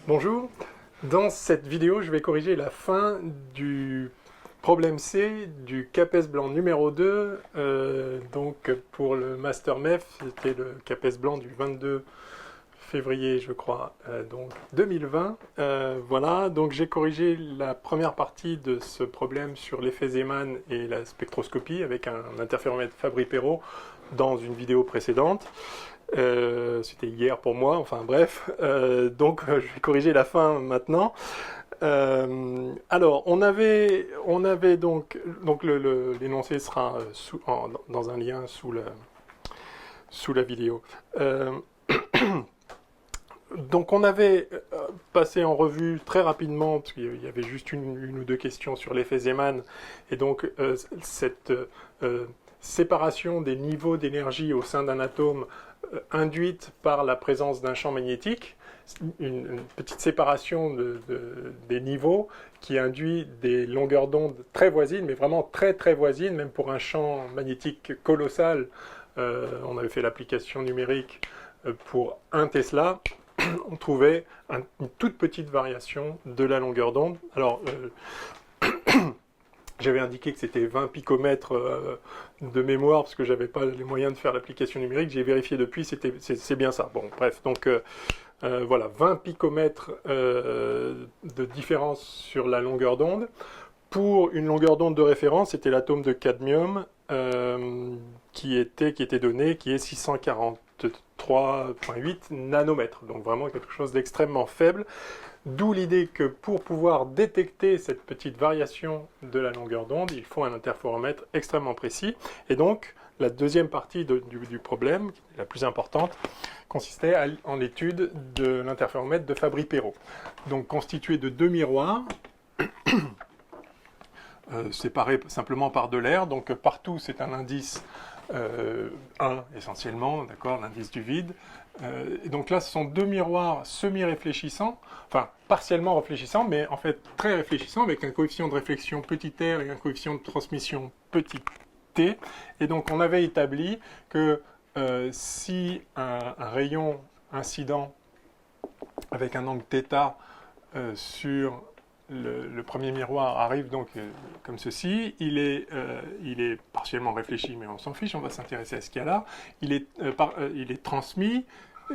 Bonjour, dans cette vidéo je vais corriger la fin du problème C du CAPES blanc numéro 2. Donc pour le Master MEF, c'était le CAPES blanc du 22 février je crois, donc 2020. Voilà, donc j'ai corrigé la première partie de ce problème sur l'effet Zeeman et la spectroscopie avec un interféromètre Fabry-Perot dans une vidéo précédente. C'était hier pour moi, enfin bref. Donc je vais corriger la fin maintenant. Alors on avait donc l'énoncé sera dans un lien sous la vidéo. Donc on avait passé en revue très rapidement, parce qu'il y avait juste une ou deux questions sur l'effet Zeeman, et donc cette séparation des niveaux d'énergie au sein d'un atome induite par la présence d'un champ magnétique, une petite séparation des niveaux qui induit des longueurs d'onde très voisines, mais vraiment très très voisines, même pour un champ magnétique colossal. On avait fait l'application numérique pour 1 Tesla. On trouvait une toute petite variation de la longueur d'onde. Alors, j'avais indiqué que c'était 20 picomètres de mémoire, parce que j'avais pas les moyens de faire l'application numérique. J'ai vérifié depuis, c'est bien ça. Bon, bref, donc voilà, 20 picomètres de différence sur la longueur d'onde. Pour une longueur d'onde de référence, c'était l'atome de cadmium qui était donné, qui est 643,8 nanomètres. Donc vraiment quelque chose d'extrêmement faible. D'où l'idée que pour pouvoir détecter cette petite variation de la longueur d'onde, il faut un interféromètre extrêmement précis. Et donc, la deuxième partie du problème, la plus importante, consistait en l'étude de l'interféromètre de Fabry-Perot. Donc constitué de 2 miroirs, séparés simplement par de l'air. Donc partout, c'est un indice 1 essentiellement, d'accord, l'indice du vide. Et donc là, ce sont 2 miroirs semi-réfléchissants, enfin partiellement réfléchissants, mais en fait très réfléchissants, avec un coefficient de réflexion petit r et un coefficient de transmission petit t. Et donc on avait établi que si un rayon incident avec un angle θ sur le premier miroir arrive donc comme ceci, il est partiellement réfléchi, mais on s'en fiche, on va s'intéresser à ce qu'il y a là. Il est transmis,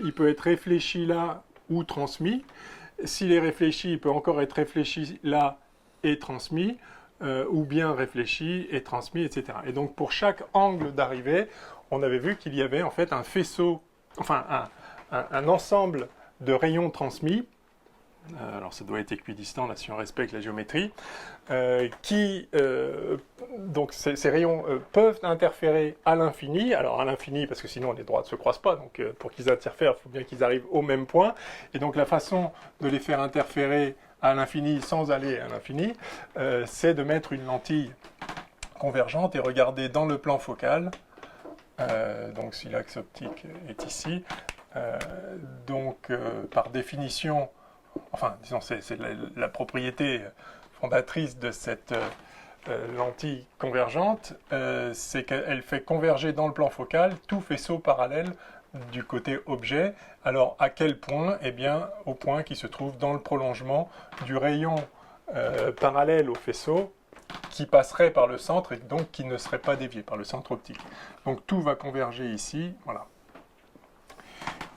il peut être réfléchi là ou transmis. S'il est réfléchi, il peut encore être réfléchi là et transmis, ou bien réfléchi et transmis, etc. Et donc pour chaque angle d'arrivée, on avait vu qu'il y avait en fait un faisceau, enfin un ensemble de rayons transmis. Alors ça doit être équidistant là si on respecte la géométrie, donc ces rayons peuvent interférer à l'infini. Alors à l'infini parce que sinon les droites ne se croisent pas, donc pour qu'ils interfèrent il faut bien qu'ils arrivent au même point, et donc la façon de les faire interférer à l'infini sans aller à l'infini, c'est de mettre une lentille convergente et regarder dans le plan focal, donc si l'axe optique est ici, par définition, enfin, disons, c'est la propriété fondatrice de cette lentille convergente, c'est qu'elle fait converger dans le plan focal tout faisceau parallèle du côté objet. Alors, à quel point? Eh bien, au point qui se trouve dans le prolongement du rayon parallèle au faisceau, qui passerait par le centre et donc qui ne serait pas dévié par le centre optique. Donc, tout va converger ici, voilà.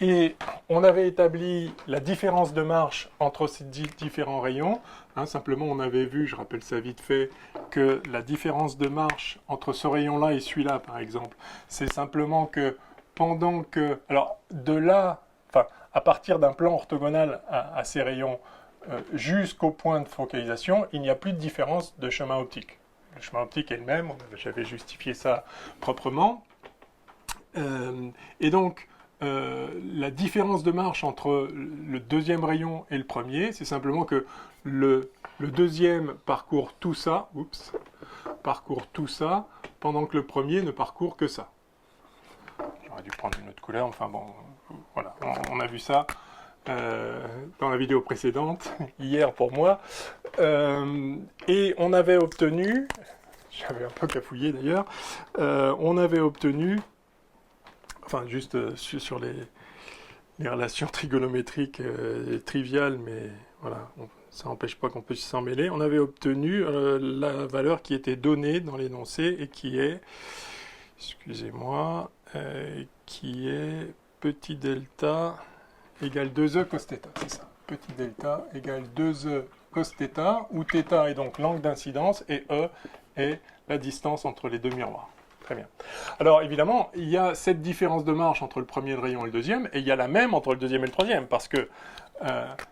Et on avait établi la différence de marche entre ces différents rayons. Simplement, on avait vu, je rappelle ça vite fait, que la différence de marche entre ce rayon-là et celui-là, par exemple, c'est simplement que pendant que... Alors, de là, enfin, à partir d'un plan orthogonal à ces rayons jusqu'au point de focalisation, il n'y a plus de différence de chemin optique. Le chemin optique est le même, j'avais justifié ça proprement. Et donc, la différence de marche entre le deuxième rayon et le premier, c'est simplement que le deuxième parcourt tout ça, pendant que le premier ne parcourt que ça. J'aurais dû prendre une autre couleur, enfin bon, voilà, on a vu ça dans la vidéo précédente, hier pour moi, et on avait obtenu, j'avais un peu cafouillé d'ailleurs, on avait obtenu, enfin juste sur les relations trigonométriques triviales, mais voilà, ça n'empêche pas qu'on puisse s'en mêler. On avait obtenu la valeur qui était donnée dans l'énoncé et qui est, excusez-moi, qui est petit delta égale 2e cos θ, c'est ça. Petit delta égale 2e cos θ, où θ est donc l'angle d'incidence et E est la distance entre les deux miroirs. Très bien. Alors évidemment, il y a cette différence de marche entre le premier rayon et le deuxième, et il y a la même entre le deuxième et le troisième, parce que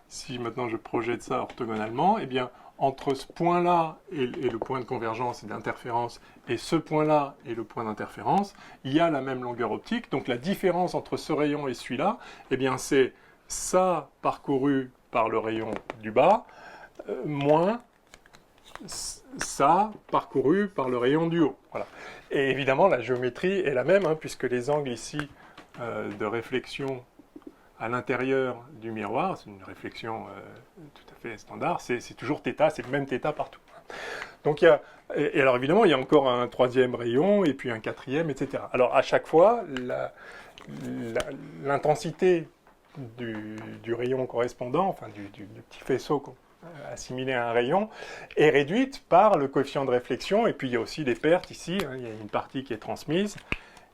si maintenant je projette ça orthogonalement, eh bien entre ce point-là et le point de convergence et d'interférence, et ce point-là et le point d'interférence, il y a la même longueur optique. Donc la différence entre ce rayon et celui-là, eh bien c'est ça parcouru par le rayon du bas, moins ça parcouru par le rayon du haut. Voilà. Et évidemment, la géométrie est la même, hein, puisque les angles ici de réflexion à l'intérieur du miroir, c'est une réflexion tout à fait standard, c'est toujours θ, c'est le même θ partout. Donc il y a, et alors évidemment, il y a encore un troisième rayon, et puis un quatrième, etc. Alors à chaque fois, l'intensité du rayon correspondant, enfin du petit faisceau assimilé à un rayon, est réduite par le coefficient de réflexion, et puis il y a aussi des pertes ici, hein, il y a une partie qui est transmise,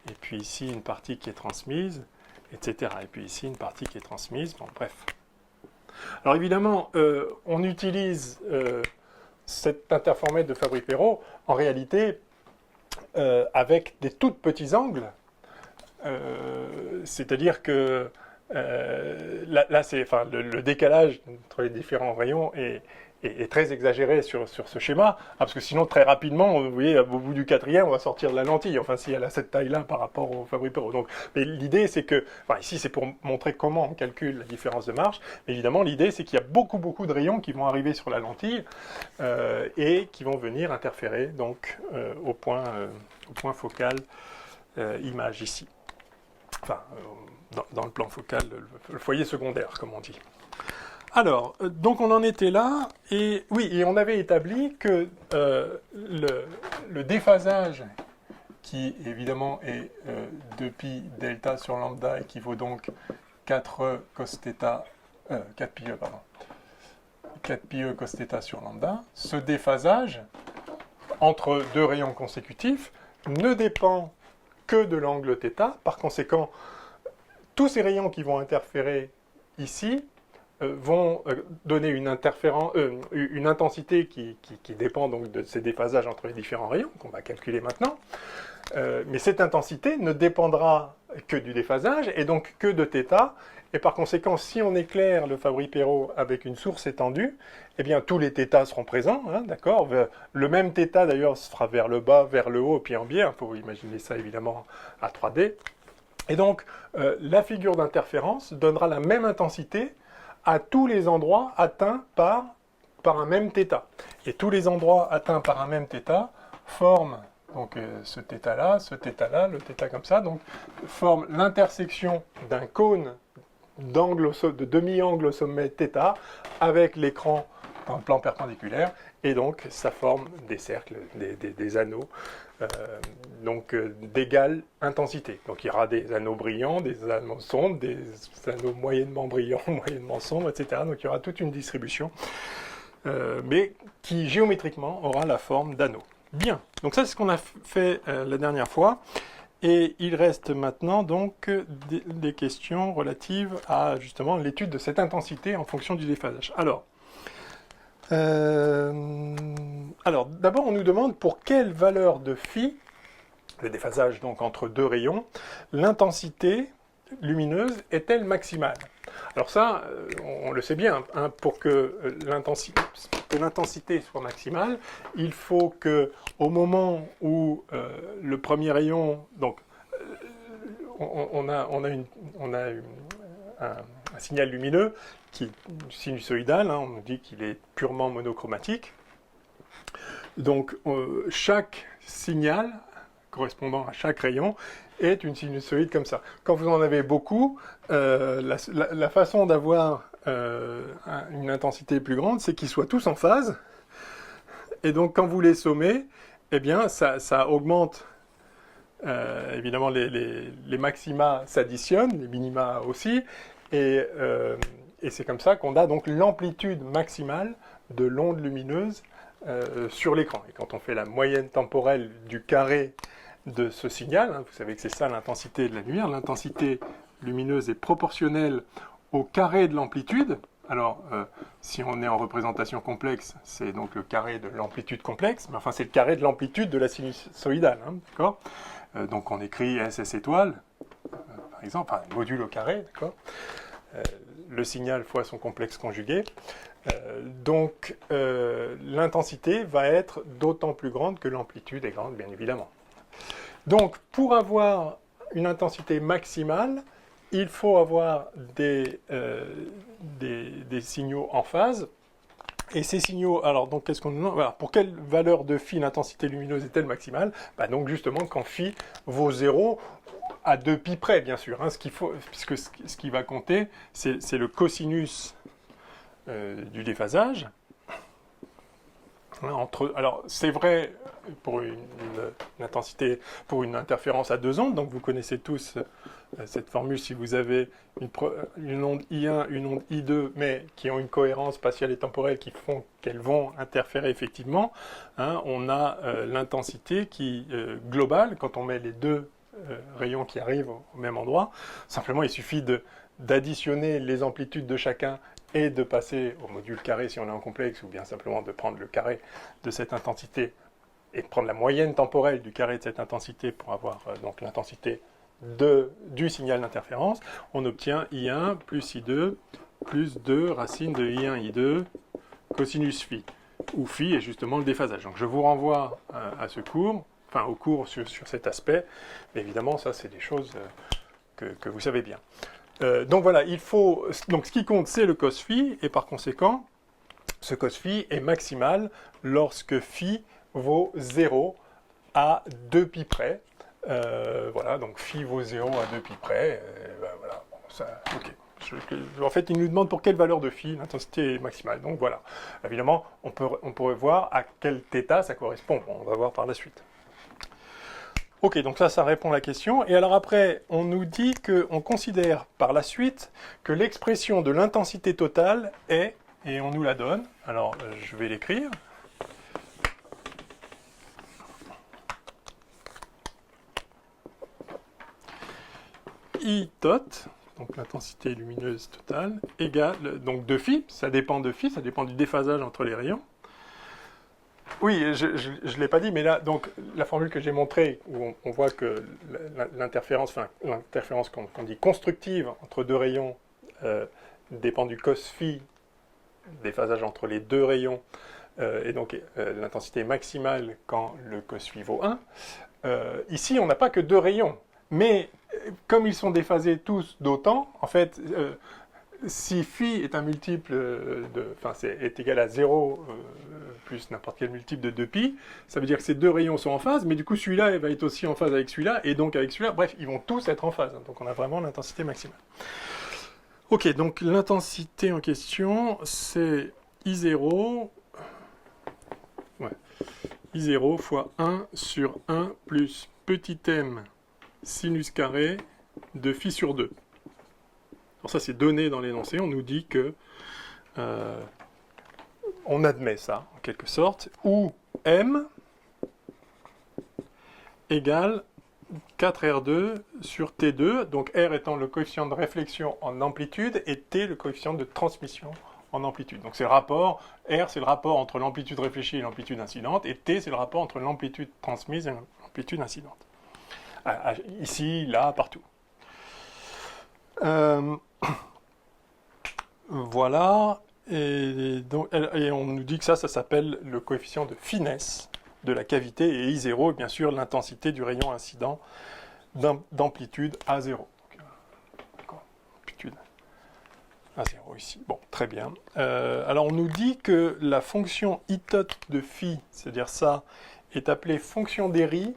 et puis ici une partie qui est transmise, etc. Et puis ici une partie qui est transmise, bon bref. Alors évidemment, on utilise cet interféromètre de Fabry-Perot, en réalité, avec des tout petits angles, c'est-à-dire que là c'est, enfin, le décalage entre les différents rayons est très exagéré sur ce schéma, parce que sinon très rapidement, vous voyez, au bout du quatrième, on va sortir de la lentille, enfin si elle a cette taille-là par rapport au Fabry-Perot. Donc, mais l'idée c'est que, enfin ici c'est pour montrer comment on calcule la différence de marche, mais évidemment l'idée c'est qu'il y a beaucoup de rayons qui vont arriver sur la lentille et qui vont venir interférer donc au point focal image ici. Enfin, dans le plan focal, le foyer secondaire, comme on dit. Alors, donc on en était là, et oui, et on avait établi que le déphasage, qui évidemment est 2pi delta sur lambda, et qui vaut donc 4 cos θ, 4 pi e, pardon, 4 pi e cos θ sur lambda, ce déphasage entre deux rayons consécutifs ne dépend que de l'angle θ. Par conséquent, tous ces rayons qui vont interférer ici vont donner une intensité qui dépend donc de ces déphasages entre les différents rayons, qu'on va calculer maintenant. Mais cette intensité ne dépendra que du déphasage, et donc que de θ. Et par conséquent, si on éclaire le Fabry-Perot avec une source étendue, eh bien tous les θ seront présents, hein, d'accord. Le même θ d'ailleurs se fera vers le bas, vers le haut, pied en biais. Il faut imaginer ça évidemment à 3D. Et donc, la figure d'interférence donnera la même intensité à tous les endroits atteints par un même θ. Et tous les endroits atteints par un même θ forment donc ce θ-là, le θ comme ça, donc forment l'intersection d'un cône de demi-angle au sommet θ avec l'écran dans le plan perpendiculaire, et donc ça forme des cercles, des anneaux, donc d'égale intensité. Donc il y aura des anneaux brillants, des anneaux sombres, des anneaux moyennement brillants, moyennement sombres, etc. Donc il y aura toute une distribution, mais qui géométriquement aura la forme d'anneaux. Bien, donc ça c'est ce qu'on a fait la dernière fois. Et il reste maintenant donc des questions relatives à justement l'étude de cette intensité en fonction du déphasage. Alors d'abord on nous demande pour quelle valeur de phi, le déphasage donc entre deux rayons, l'intensité lumineuse est-elle maximale? Alors ça, on le sait bien, hein, pour que l'intensité soit maximale, il faut que au moment où le premier rayon, donc on a un signal lumineux qui est sinusoïdal, hein, on nous dit qu'il est purement monochromatique. Donc chaque signal correspondant à chaque rayon est une sinusoïde comme ça. Quand vous en avez beaucoup, la façon d'avoir une intensité plus grande, c'est qu'ils soient tous en phase. Et donc quand vous les sommez, eh bien ça augmente Évidemment, les maxima s'additionnent, les minima aussi, et c'est comme ça qu'on a donc l'amplitude maximale de l'onde lumineuse sur l'écran. Et quand on fait la moyenne temporelle du carré de ce signal, hein, vous savez que c'est ça l'intensité de la lumière, l'intensité lumineuse est proportionnelle au carré de l'amplitude. Alors, si on est en représentation complexe, c'est donc le carré de l'amplitude complexe, mais enfin c'est le carré de l'amplitude de la sinusoïdale, hein, d'accord. Donc on écrit SS étoile, par exemple, enfin module au carré, d'accord. Le signal fois son complexe conjugué. Donc l'intensité va être d'autant plus grande que l'amplitude est grande, bien évidemment. Donc pour avoir une intensité maximale, il faut avoir des signaux en phase. Et ces signaux, alors donc qu'est-ce qu'on nous demande? Voilà, pour quelle valeur de phi l'intensité lumineuse est-elle maximale? Bah, donc justement quand phi vaut 0, à 2 pi près bien sûr, hein, puisque ce qui va compter, c'est le cosinus du déphasage. Alors c'est vrai pour une intensité, pour une interférence à 2 ondes, donc vous connaissez tous cette formule si vous avez une onde I1, une onde I2, mais qui ont une cohérence spatiale et temporelle qui font qu'elles vont interférer effectivement, hein, on a l'intensité qui globale, quand on met les deux rayons qui arrivent au même endroit, simplement il suffit d'additionner les amplitudes de chacun et de passer au module carré si on est en complexe, ou bien simplement de prendre le carré de cette intensité et de prendre la moyenne temporelle du carré de cette intensité pour avoir donc l'intensité du signal d'interférence, on obtient I1 plus I2 plus 2 racine de I1 I2 cosinus phi, où phi est justement le déphasage. Donc je vous renvoie à ce cours, enfin au cours sur cet aspect, mais évidemment ça c'est des choses que vous savez bien. Donc voilà, donc ce qui compte c'est le cos phi, et par conséquent, ce cos phi est maximal lorsque phi vaut 0 à 2 pi près. Voilà, donc phi vaut 0 à 2 pi près, ben voilà, bon, ça, ok. En fait, il nous demande pour quelle valeur de phi l'intensité est maximale. Donc voilà, évidemment, on pourrait voir à quel θ ça correspond. Bon, on va voir par la suite. Ok, donc ça répond à la question. Et alors après, on nous dit qu'on considère par la suite que l'expression de l'intensité totale est, et on nous la donne, alors je vais l'écrire. I tot, donc l'intensité lumineuse totale, égale, donc de phi, ça dépend de phi, ça dépend du déphasage entre les rayons. Oui, je ne l'ai pas dit, mais là, donc, la formule que j'ai montrée, où on voit que l'interférence qu'on dit constructive entre deux rayons dépend du cos phi, déphasage entre les deux rayons, et donc l'intensité maximale quand le cos phi vaut 1. Ici, on n'a pas que deux rayons, mais comme ils sont déphasés tous d'autant, en fait, si phi est un multiple est égal à 0 plus n'importe quel multiple de 2pi, ça veut dire que ces deux rayons sont en phase, mais du coup celui-là il va être aussi en phase avec celui-là, et donc avec celui-là, bref, ils vont tous être en phase. Donc on a vraiment l'intensité maximale. Ok, donc l'intensité en question, c'est I0, I0 fois 1 sur 1 plus petit m sinus carré de phi sur 2. Alors ça c'est donné dans l'énoncé, on nous dit que on admet ça en quelque sorte, où m égale 4R2 sur T2, donc R étant le coefficient de réflexion en amplitude et T le coefficient de transmission en amplitude. Donc c'est le rapport, R c'est le rapport entre l'amplitude réfléchie et l'amplitude incidente, et T c'est le rapport entre l'amplitude transmise et l'amplitude incidente. Ici, là, partout. Voilà, et on nous dit que ça s'appelle le coefficient de finesse de la cavité, et I0 est bien sûr l'intensité du rayon incident d'amplitude A0. D'accord, amplitude A0 ici. Bon, très bien. Alors on nous dit que la fonction I tot de phi, c'est-à-dire ça, est appelée fonction d'Airy.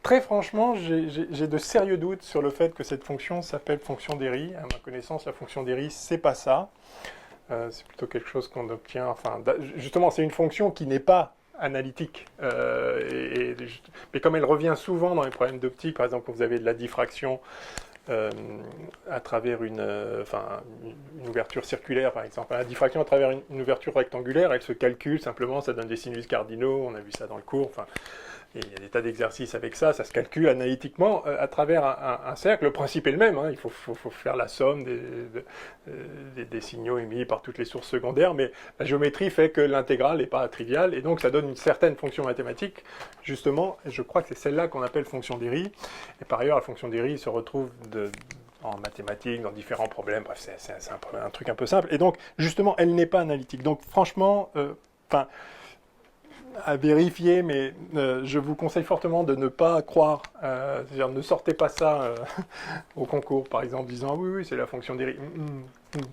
Très franchement, j'ai de sérieux doutes sur le fait que cette fonction s'appelle fonction d'Airy. À ma connaissance, la fonction d'Airy, c'est pas ça. C'est plutôt quelque chose qu'on obtient... Enfin, justement, c'est une fonction qui n'est pas analytique. Mais comme elle revient souvent dans les problèmes d'optique, par exemple quand vous avez de la diffraction à travers une ouverture circulaire, par exemple. La diffraction à travers une ouverture rectangulaire, elle se calcule simplement, ça donne des sinus cardinaux, on a vu ça dans le cours. Et il y a des tas d'exercices avec ça, ça se calcule analytiquement à travers un cercle. Le principe est le même, hein, il faut faire la somme des signaux émis par toutes les sources secondaires, mais la géométrie fait que l'intégrale n'est pas triviale, et donc ça donne une certaine fonction mathématique, justement, et je crois que c'est celle-là qu'on appelle fonction d'Airy, et par ailleurs la fonction d'Airy se retrouve en mathématiques, dans différents problèmes, bref, c'est un truc un peu simple, et donc justement elle n'est pas analytique. Donc franchement, à vérifier, mais je vous conseille fortement de ne pas croire, c'est-à-dire ne sortez pas ça au concours, par exemple, disant oui, c'est la fonction d'Airy.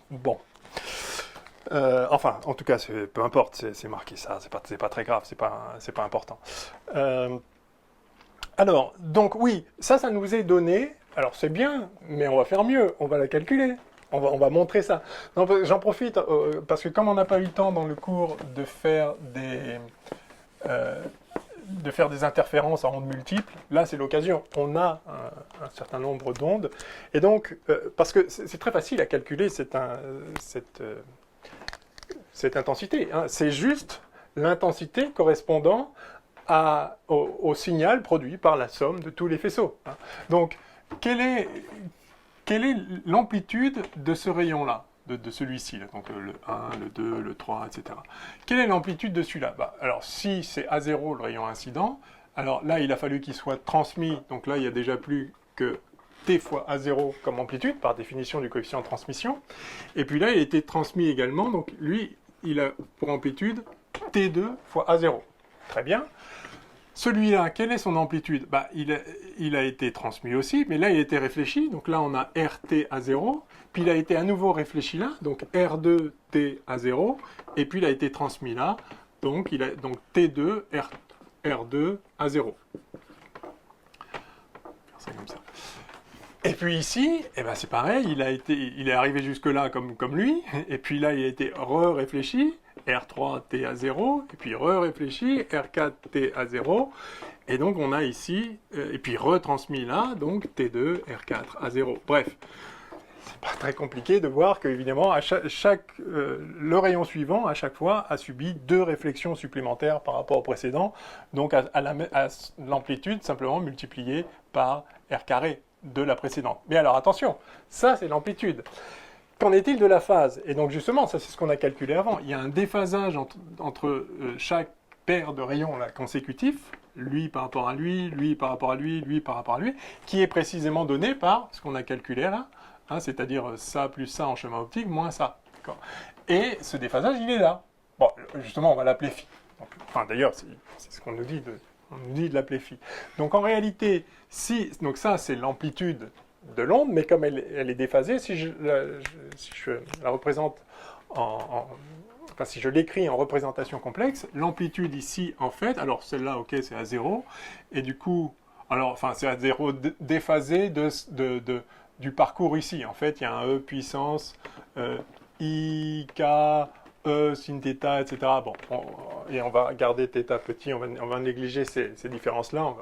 Bon. Enfin, en tout cas, peu importe, c'est marqué ça, c'est pas très grave, c'est pas important. Alors, donc oui, ça nous est donné, alors c'est bien, mais on va faire mieux, on va la calculer. On va montrer ça. J'en profite, parce que comme on n'a pas eu le temps dans le cours de faire des interférences à ondes multiples, là c'est l'occasion. On a un certain nombre d'ondes, et donc, parce que c'est très facile à calculer cette intensité, hein. C'est juste l'intensité correspondant au signal produit par la somme de tous les faisceaux, hein. Donc, quelle est l'amplitude de ce rayon-là, de celui-ci, donc le 1, le 2, le 3, etc. Quelle est l'amplitude de celui-là? Alors, si c'est A0, le rayon incident, alors là, il a fallu qu'il soit transmis, donc là, il n'y a déjà plus que T fois A0 comme amplitude, par définition du coefficient de transmission, et puis là, il a été transmis également, donc lui, il a pour amplitude T2 fois A0. Très bien. Celui-là, quelle est son amplitude? Il a été transmis aussi, mais là, il a été réfléchi. Donc là, on a RT à 0. Puis il a été à nouveau réfléchi là, donc R2T à 0. Et puis il a été transmis là, donc T2 R2 à 0. C'est comme ça. Et puis ici, c'est pareil, il est arrivé jusque-là comme lui. Et puis là, il a été réfléchi. R3T à 0, et puis réfléchi, R4T à 0, et donc on a ici, et puis retransmis là, donc T2, R4 à 0. Bref, c'est pas très compliqué de voir que, évidemment, le rayon suivant, à chaque fois, a subi 2 réflexions supplémentaires par rapport au précédent, donc à l'amplitude simplement multipliée par R carré de la précédente. Mais alors attention, ça c'est l'amplitude. Qu'en est-il de la phase? Et donc justement, ça c'est ce qu'on a calculé avant. Il y a un déphasage entre chaque paire de rayons là, consécutifs, lui par rapport à lui, lui par rapport à lui, lui par rapport à lui, qui est précisément donné par ce qu'on a calculé là, hein, c'est-à-dire ça plus ça en chemin optique, moins ça. Et ce déphasage, il est là. Bon, justement, on va l'appeler phi. D'ailleurs, c'est ce qu'on nous dit on nous dit de l'appeler phi. Donc en réalité, donc ça c'est l'amplitude de l'onde, mais comme elle est déphasée, si je la représente si je l'écris en représentation complexe, l'amplitude ici, en fait, alors celle-là, ok, c'est à 0, et du coup, c'est à 0 déphasé du parcours ici. En fait, il y a un E puissance I, K, E, sin θ, etc. Bon, et on va garder θ petit, on va négliger ces différences-là.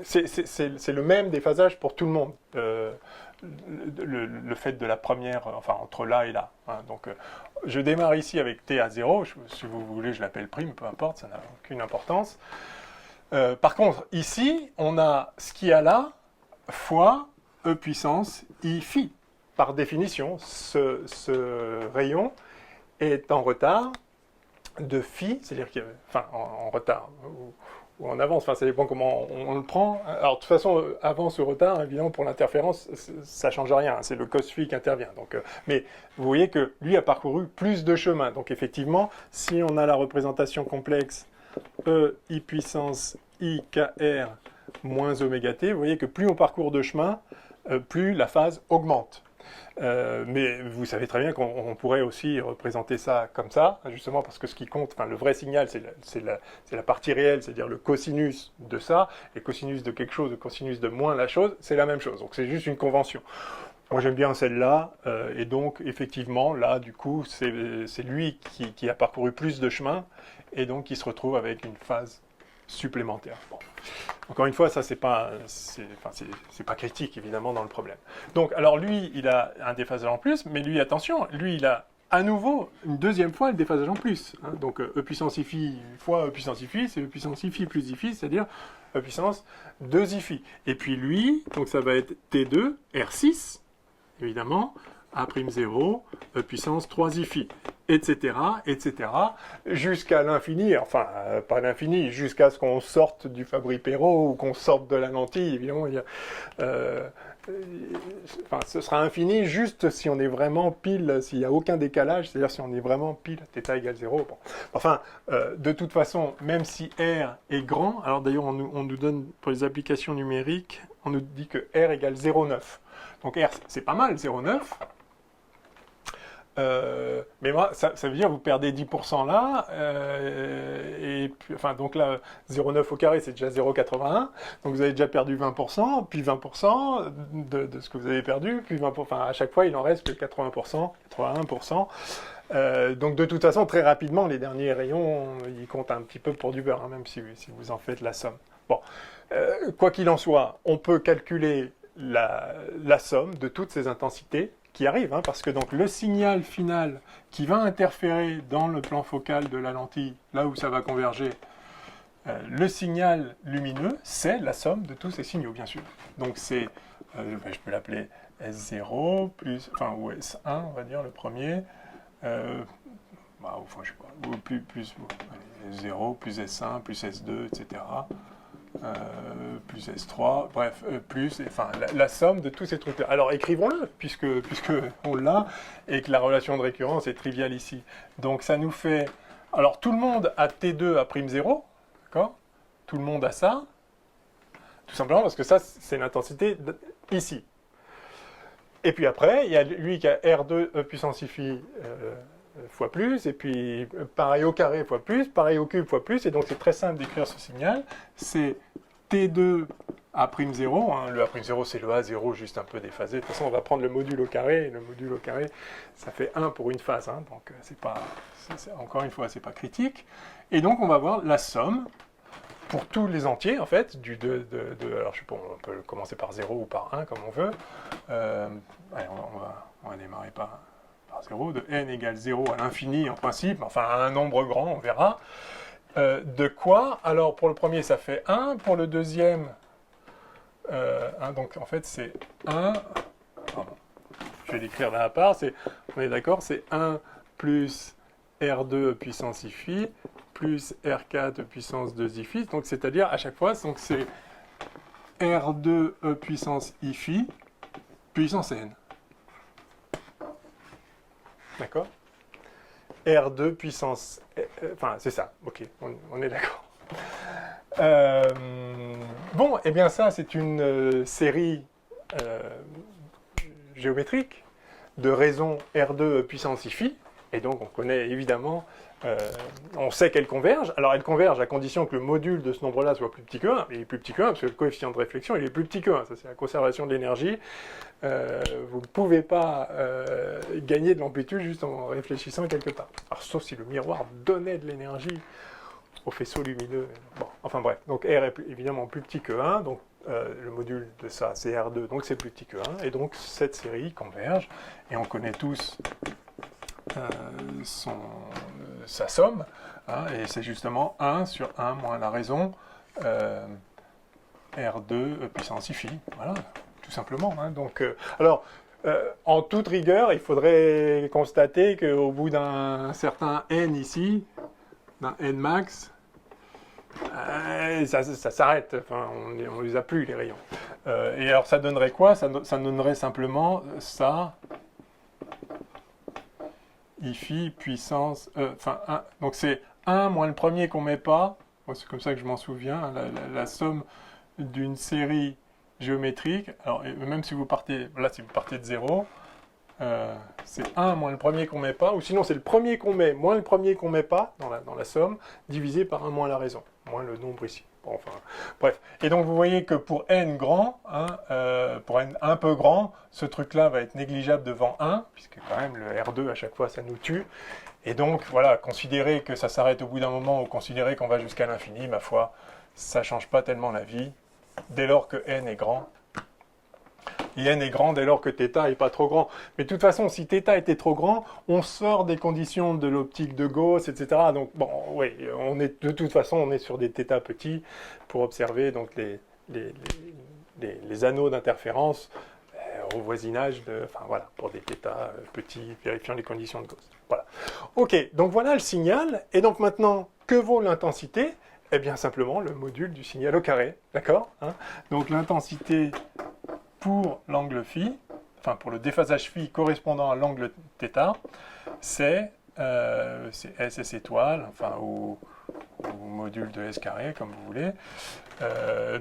C'est le même déphasage pour tout le monde. Le fait de la première, entre là et là. Hein. Donc, je démarre ici avec t à 0. Si vous voulez, je l'appelle prime, peu importe, ça n'a aucune importance. Par contre, ici, on a ce qu'il y a là, fois E puissance I phi. Par définition, ce rayon est en retard de phi, c'est-à-dire en retard ou en avance, ça dépend comment on le prend. Alors de toute façon, avance ou retard, évidemment pour l'interférence, ça ne change rien, c'est le cos phi qui intervient. Donc, mais vous voyez que lui a parcouru plus de chemin. Donc effectivement, si on a la représentation complexe E I puissance I KR moins oméga t, vous voyez que plus on parcourt de chemin, plus la phase augmente. Mais vous savez très bien qu'on pourrait aussi représenter ça comme ça, justement parce que ce qui compte, le vrai signal, c'est la partie réelle, c'est-à-dire le cosinus de ça, et cosinus de quelque chose, le cosinus de moins la chose, c'est la même chose. Donc c'est juste une convention. Moi j'aime bien celle-là, et donc effectivement, là du coup, c'est lui qui a parcouru plus de chemin, et donc qui se retrouve avec une phase supplémentaire. Bon. Encore une fois, ça c'est pas, c'est pas critique évidemment dans le problème. Donc alors lui, il a un déphasage en plus, mais lui attention, lui il a à nouveau une deuxième fois le déphasage en plus. Hein. Donc E puissance iφ fois E puissance iφ, c'est E puissance iφ plus iφ, c'est-à-dire E puissance 2 iφ. Et puis lui, donc ça va être T2 R6, évidemment, A'0, E puissance 3 iφ, etc., etc., jusqu'à l'infini, enfin, pas l'infini, jusqu'à ce qu'on sorte du Fabry-Pérot ou qu'on sorte de la lentille, évidemment, enfin, ce sera infini juste si on est vraiment pile, s'il n'y a aucun décalage, c'est-à-dire si on est vraiment pile θ égale 0. Bon. Enfin, de toute façon, même si R est grand, alors d'ailleurs on nous donne, pour les applications numériques, on nous dit que R égale 0,9. Donc R, c'est pas mal, 0,9. Mais moi, ça veut dire que vous perdez 10% là, et puis, enfin, donc là, 0,9 au carré, c'est déjà 0,81, donc vous avez déjà perdu 20%, puis 20% de ce que vous avez perdu, puis 20%, enfin, à chaque fois, il en reste que 80%, 81%. Donc de toute façon, très rapidement, les derniers rayons, ils comptent un petit peu pour du beurre, hein, même si vous en faites la somme. Bon, quoi qu'il en soit, on peut calculer la somme de toutes ces intensités qui arrivent, hein, parce que donc le signal final qui va interférer dans le plan focal de la lentille, là où ça va converger, le signal lumineux, c'est la somme de tous ces signaux, bien sûr. Donc c'est, je peux l'appeler S0 plus, enfin, ou S1, on va dire, le premier, enfin, je sais pas, ou plus allez, S0 plus S1 plus S2, etc., plus S3, bref, plus, enfin, la somme de tous ces trucs-là. Alors écrivons-le, puisque on l'a, et que la relation de récurrence est triviale ici. Donc ça nous fait, alors tout le monde a T2 à prime 0, d'accord? Tout le monde a ça, tout simplement parce que ça, c'est l'intensité ici. Et puis après, il y a lui qui a R2 E puissance iφ fois plus, et puis pareil au carré fois plus, pareil au cube fois plus, et donc c'est très simple d'écrire ce signal. C'est T2 A'0, hein, le A'0 c'est le A0 juste un peu déphasé. De toute façon, on va prendre le module au carré, et le module au carré, ça fait 1 pour une phase, hein, donc c'est pas, encore une fois, c'est pas critique. Et donc on va voir la somme pour tous les entiers, en fait, alors je sais pas, on peut commencer par 0 ou par 1, comme on veut. Allez, on va démarrer par 0, de n égale 0 à l'infini en principe, enfin à un nombre grand, on verra. De quoi? Alors pour le premier ça fait 1, pour le deuxième, 1, donc en fait c'est 1, pardon, je vais l'écrire d'un à part, on est d'accord, c'est 1 plus R2 puissance iφ, plus R4 puissance 2 iφ, donc c'est-à-dire à chaque fois, donc c'est R2 puissance iφ puissance n. D'accord? R2 puissance... enfin, c'est ça. Ok, on est d'accord. Bon, eh bien ça, c'est une série géométrique de raisons R2 puissance iφ. Et donc, on connaît évidemment... on sait qu'elles convergent. Alors, elles convergent à condition que le module de ce nombre-là soit plus petit que 1. Il est plus petit que 1 parce que le coefficient de réflexion, il est plus petit que 1. Ça, c'est la conservation de l'énergie. Vous ne pouvez pas gagner de l'amplitude juste en réfléchissant quelque part. Alors, sauf si le miroir donnait de l'énergie au faisceau lumineux. Bon, enfin bref. Donc, R est évidemment plus petit que 1. Donc, le module de ça, c'est R2. Donc, c'est plus petit que 1. Et donc, cette série converge. Et on connaît tous... sa somme, hein, et c'est justement 1 sur 1 moins la raison R2 puissance iφ, voilà, tout simplement. Hein. Donc, alors, en toute rigueur, il faudrait constater qu'au bout d'un certain n ici, d'un n max, ça s'arrête, enfin, on les a plus les rayons. Et alors ça donnerait quoi? Ça donnerait simplement ça, iφ puissance, enfin 1, donc c'est 1 moins le premier qu'on met pas, c'est comme ça que je m'en souviens, la somme d'une série géométrique, alors même si vous partez, là si vous partez de 0, c'est 1 moins le premier qu'on met pas, ou sinon c'est le premier qu'on met moins le premier qu'on met pas dans la somme, divisé par 1 moins la raison, moins le nombre ici. Bon, enfin, bref. Et donc vous voyez que pour n grand, hein, pour n un peu grand, ce truc-là va être négligeable devant 1, puisque quand même le R2 à chaque fois ça nous tue. Et donc voilà, considérer que ça s'arrête au bout d'un moment ou considérer qu'on va jusqu'à l'infini, ma foi, ça ne change pas tellement la vie, dès lors que n est grand. Et n est grand dès lors que θ n'est pas trop grand. Mais de toute façon, si θ était trop grand, on sort des conditions de l'optique de Gauss, etc. Donc, bon, oui, de toute façon, on est sur des θ petits pour observer donc, les anneaux d'interférence au voisinage enfin voilà, pour des θ petits, vérifiant les conditions de Gauss. Voilà. Ok, donc voilà le signal. Et donc maintenant, que vaut l'intensité? Eh bien, simplement le module du signal au carré, d'accord, hein? Donc l'intensité pour l'angle phi, enfin pour le déphasage phi correspondant à l'angle θ, c'est S étoile, enfin ou module de S carré, comme vous voulez.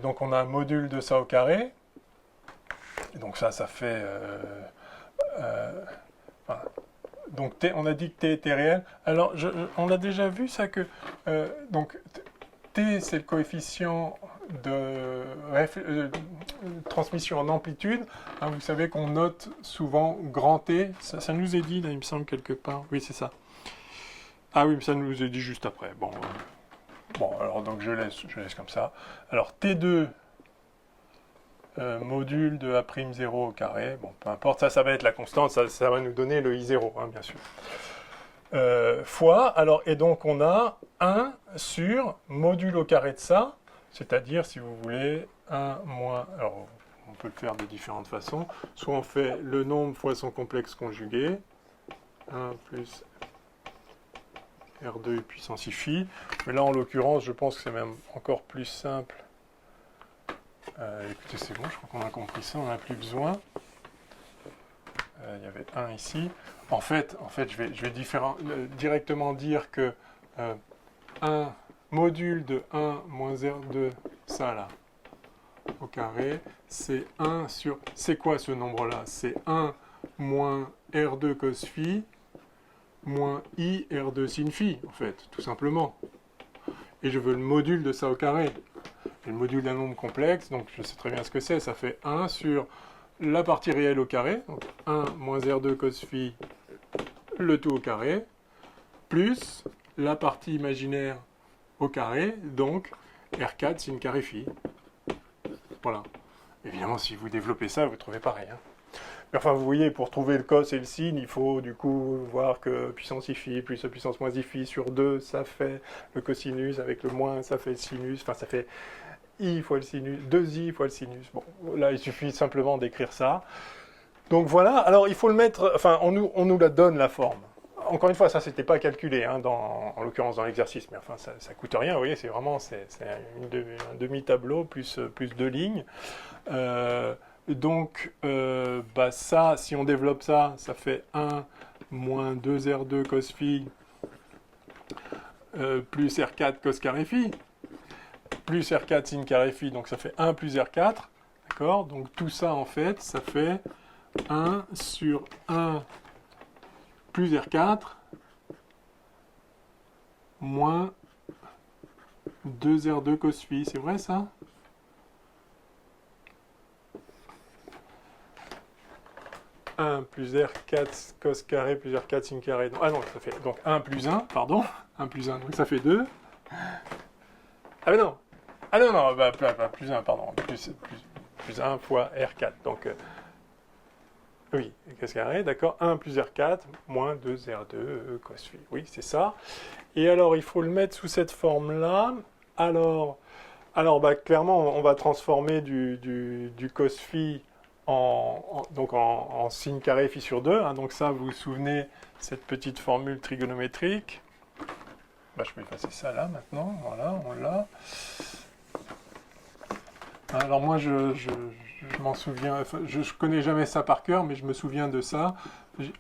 Donc on a un module de ça au carré. Donc ça fait... voilà. Donc on a dit que T était réel. Alors on a déjà vu ça que... donc T c'est le coefficient de transmission en amplitude. Hein, vous savez qu'on note souvent grand T. Ça nous est dit, là, il me semble, quelque part. Oui, c'est ça. Ah oui, mais ça nous est dit juste après. Bon, alors donc je laisse comme ça. Alors T2, module de A'0 au carré. Bon, peu importe, ça va être la constante. Ça va nous donner le I0, hein, bien sûr. Fois, alors, et donc on a 1 sur module au carré de ça, c'est-à-dire, si vous voulez, 1 moins, alors on peut le faire de différentes façons, soit on fait le nombre fois son complexe conjugué, 1 plus R2 puissance I-phi, mais là en l'occurrence je pense que c'est même encore plus simple. Écoutez, c'est bon, je crois qu'on a compris ça, on n'a plus besoin. Il y avait 1 ici. En fait je vais directement dire que 1 module de 1 moins R2, ça là, au carré, c'est 1 sur... C'est quoi ce nombre-là? C'est 1 moins R2 cos phi moins I R2 sin phi, en fait, tout simplement. Et je veux le module de ça au carré. Et le module d'un nombre complexe, donc je sais très bien ce que c'est, ça fait 1 sur la partie réelle au carré, donc 1 moins R2 cos phi, le tout au carré, plus la partie imaginaire au carré, donc R4 sin carré phi. Voilà. Évidemment, si vous développez ça, vous trouvez pareil. Hein. Mais enfin, vous voyez, pour trouver le cos et le sin, il faut du coup voir que puissance i phi plus puissance moins i phi sur 2, ça fait le cosinus, avec le moins, ça fait le sinus, enfin ça fait i fois le sinus, 2i fois le sinus. Bon, là, il suffit simplement d'écrire ça. Donc voilà, alors il faut le mettre, enfin, on nous la donne, la forme. Encore une fois, ça, c'était pas calculé, hein, en l'occurrence dans l'exercice, mais enfin, ça coûte rien, vous voyez, c'est vraiment, un demi-tableau plus 2 lignes. Donc, ça, si on développe ça, ça fait 1 moins 2R2 cos phi plus R4 cos carré phi, plus R4 sin carré phi, donc ça fait 1 plus R4, d'accord? Donc tout ça, en fait, ça fait 1 sur 1 plus R4 moins 2R2 cos phi, c'est vrai ça? Plus R4 cos carré plus R4 sin carré. Ah non, ça fait donc 1 plus 1, pardon. 1 plus 1, donc ça fait 2. Ah mais non. Ah non, bah, plus 1, pardon. Plus 1 fois R4. Donc, oui, cos carré, d'accord. 1 plus R4 moins 2R2 cos phi. Oui, c'est ça. Et alors, il faut le mettre sous cette forme-là. Alors bah, clairement, on va transformer du cos phi en sin carré phi sur 2. Hein, donc ça, vous vous souvenez, cette petite formule trigonométrique. Bah, je peux effacer ça là, maintenant. Voilà, on l'a. Alors moi, je m'en souviens, enfin, je connais jamais ça par cœur, mais je me souviens de ça.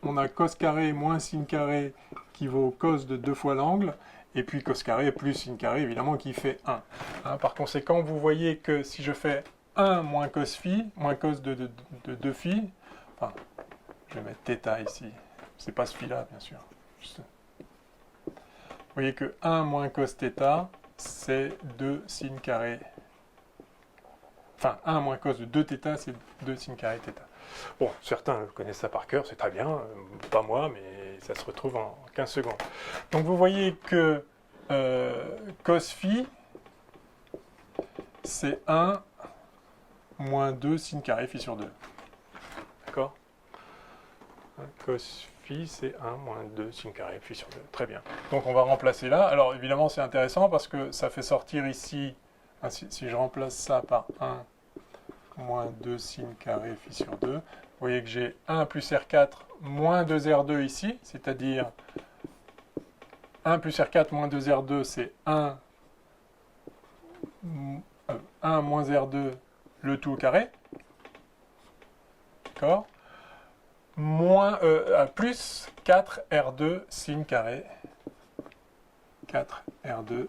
On a cos carré moins sin carré qui vaut cos de 2 fois l'angle, et puis cos carré plus sin carré, évidemment, qui fait 1. Hein, par conséquent, vous voyez que si je fais 1 moins cos phi, moins cos de 2 phi, enfin, je vais mettre θ ici, c'est pas ce phi là, bien sûr. Juste. Vous voyez que 1 moins cos θ, c'est 2 sin carré. Enfin, 1 moins cos de 2θ, c'est 2 sin carré θ. Bon, certains connaissent ça par cœur, c'est très bien, pas moi, mais ça se retrouve en 15 secondes. Donc vous voyez que cos phi, c'est 1 moins 2 sin carré phi sur 2. D'accord? Cos phi, c'est 1 moins 2 sin carré phi sur 2. Très bien. Donc on va remplacer là. Alors évidemment, c'est intéressant parce que ça fait sortir ici, si je remplace ça par 1 moins 2 sin carré phi sur 2, vous voyez que j'ai 1 plus R4 moins 2R2 ici, c'est-à-dire 1 plus R4 moins 2R2, c'est 1 moins R2, le tout au carré. D'accord? Plus 4R2 sin carré. 4R2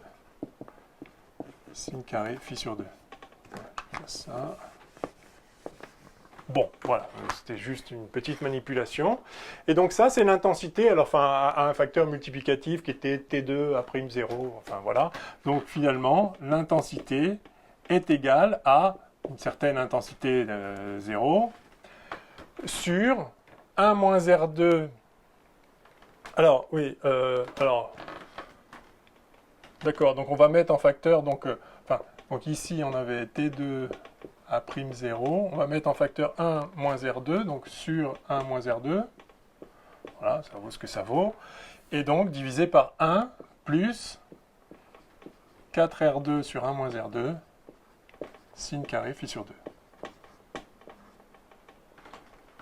sin carré phi sur 2. Voilà, ça. Bon, voilà, c'était juste une petite manipulation. Et donc ça, c'est l'intensité, alors enfin, à un facteur multiplicatif qui était T2 à prime 0, enfin voilà. Donc finalement, l'intensité est égale à une certaine intensité de 0 sur 1 moins R2. Alors, oui, d'accord, donc on va mettre en facteur, donc ici on avait T2 à prime 0, on va mettre en facteur 1 moins R2, donc sur 1 moins R2, voilà, ça vaut ce que ça vaut, et donc divisé par 1 plus 4R2 sur 1 moins R2, sin carré phi sur 2.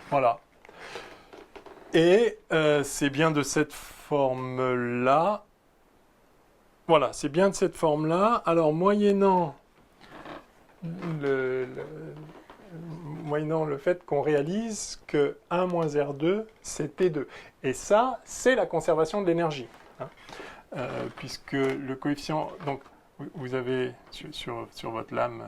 Voilà. Et c'est bien de cette forme-là, voilà, c'est bien de cette forme-là, alors moyennant le fait qu'on réalise que 1 moins R2, c'est T2. Et ça, c'est la conservation de l'énergie. Hein, puisque le coefficient... Donc, vous avez sur votre lame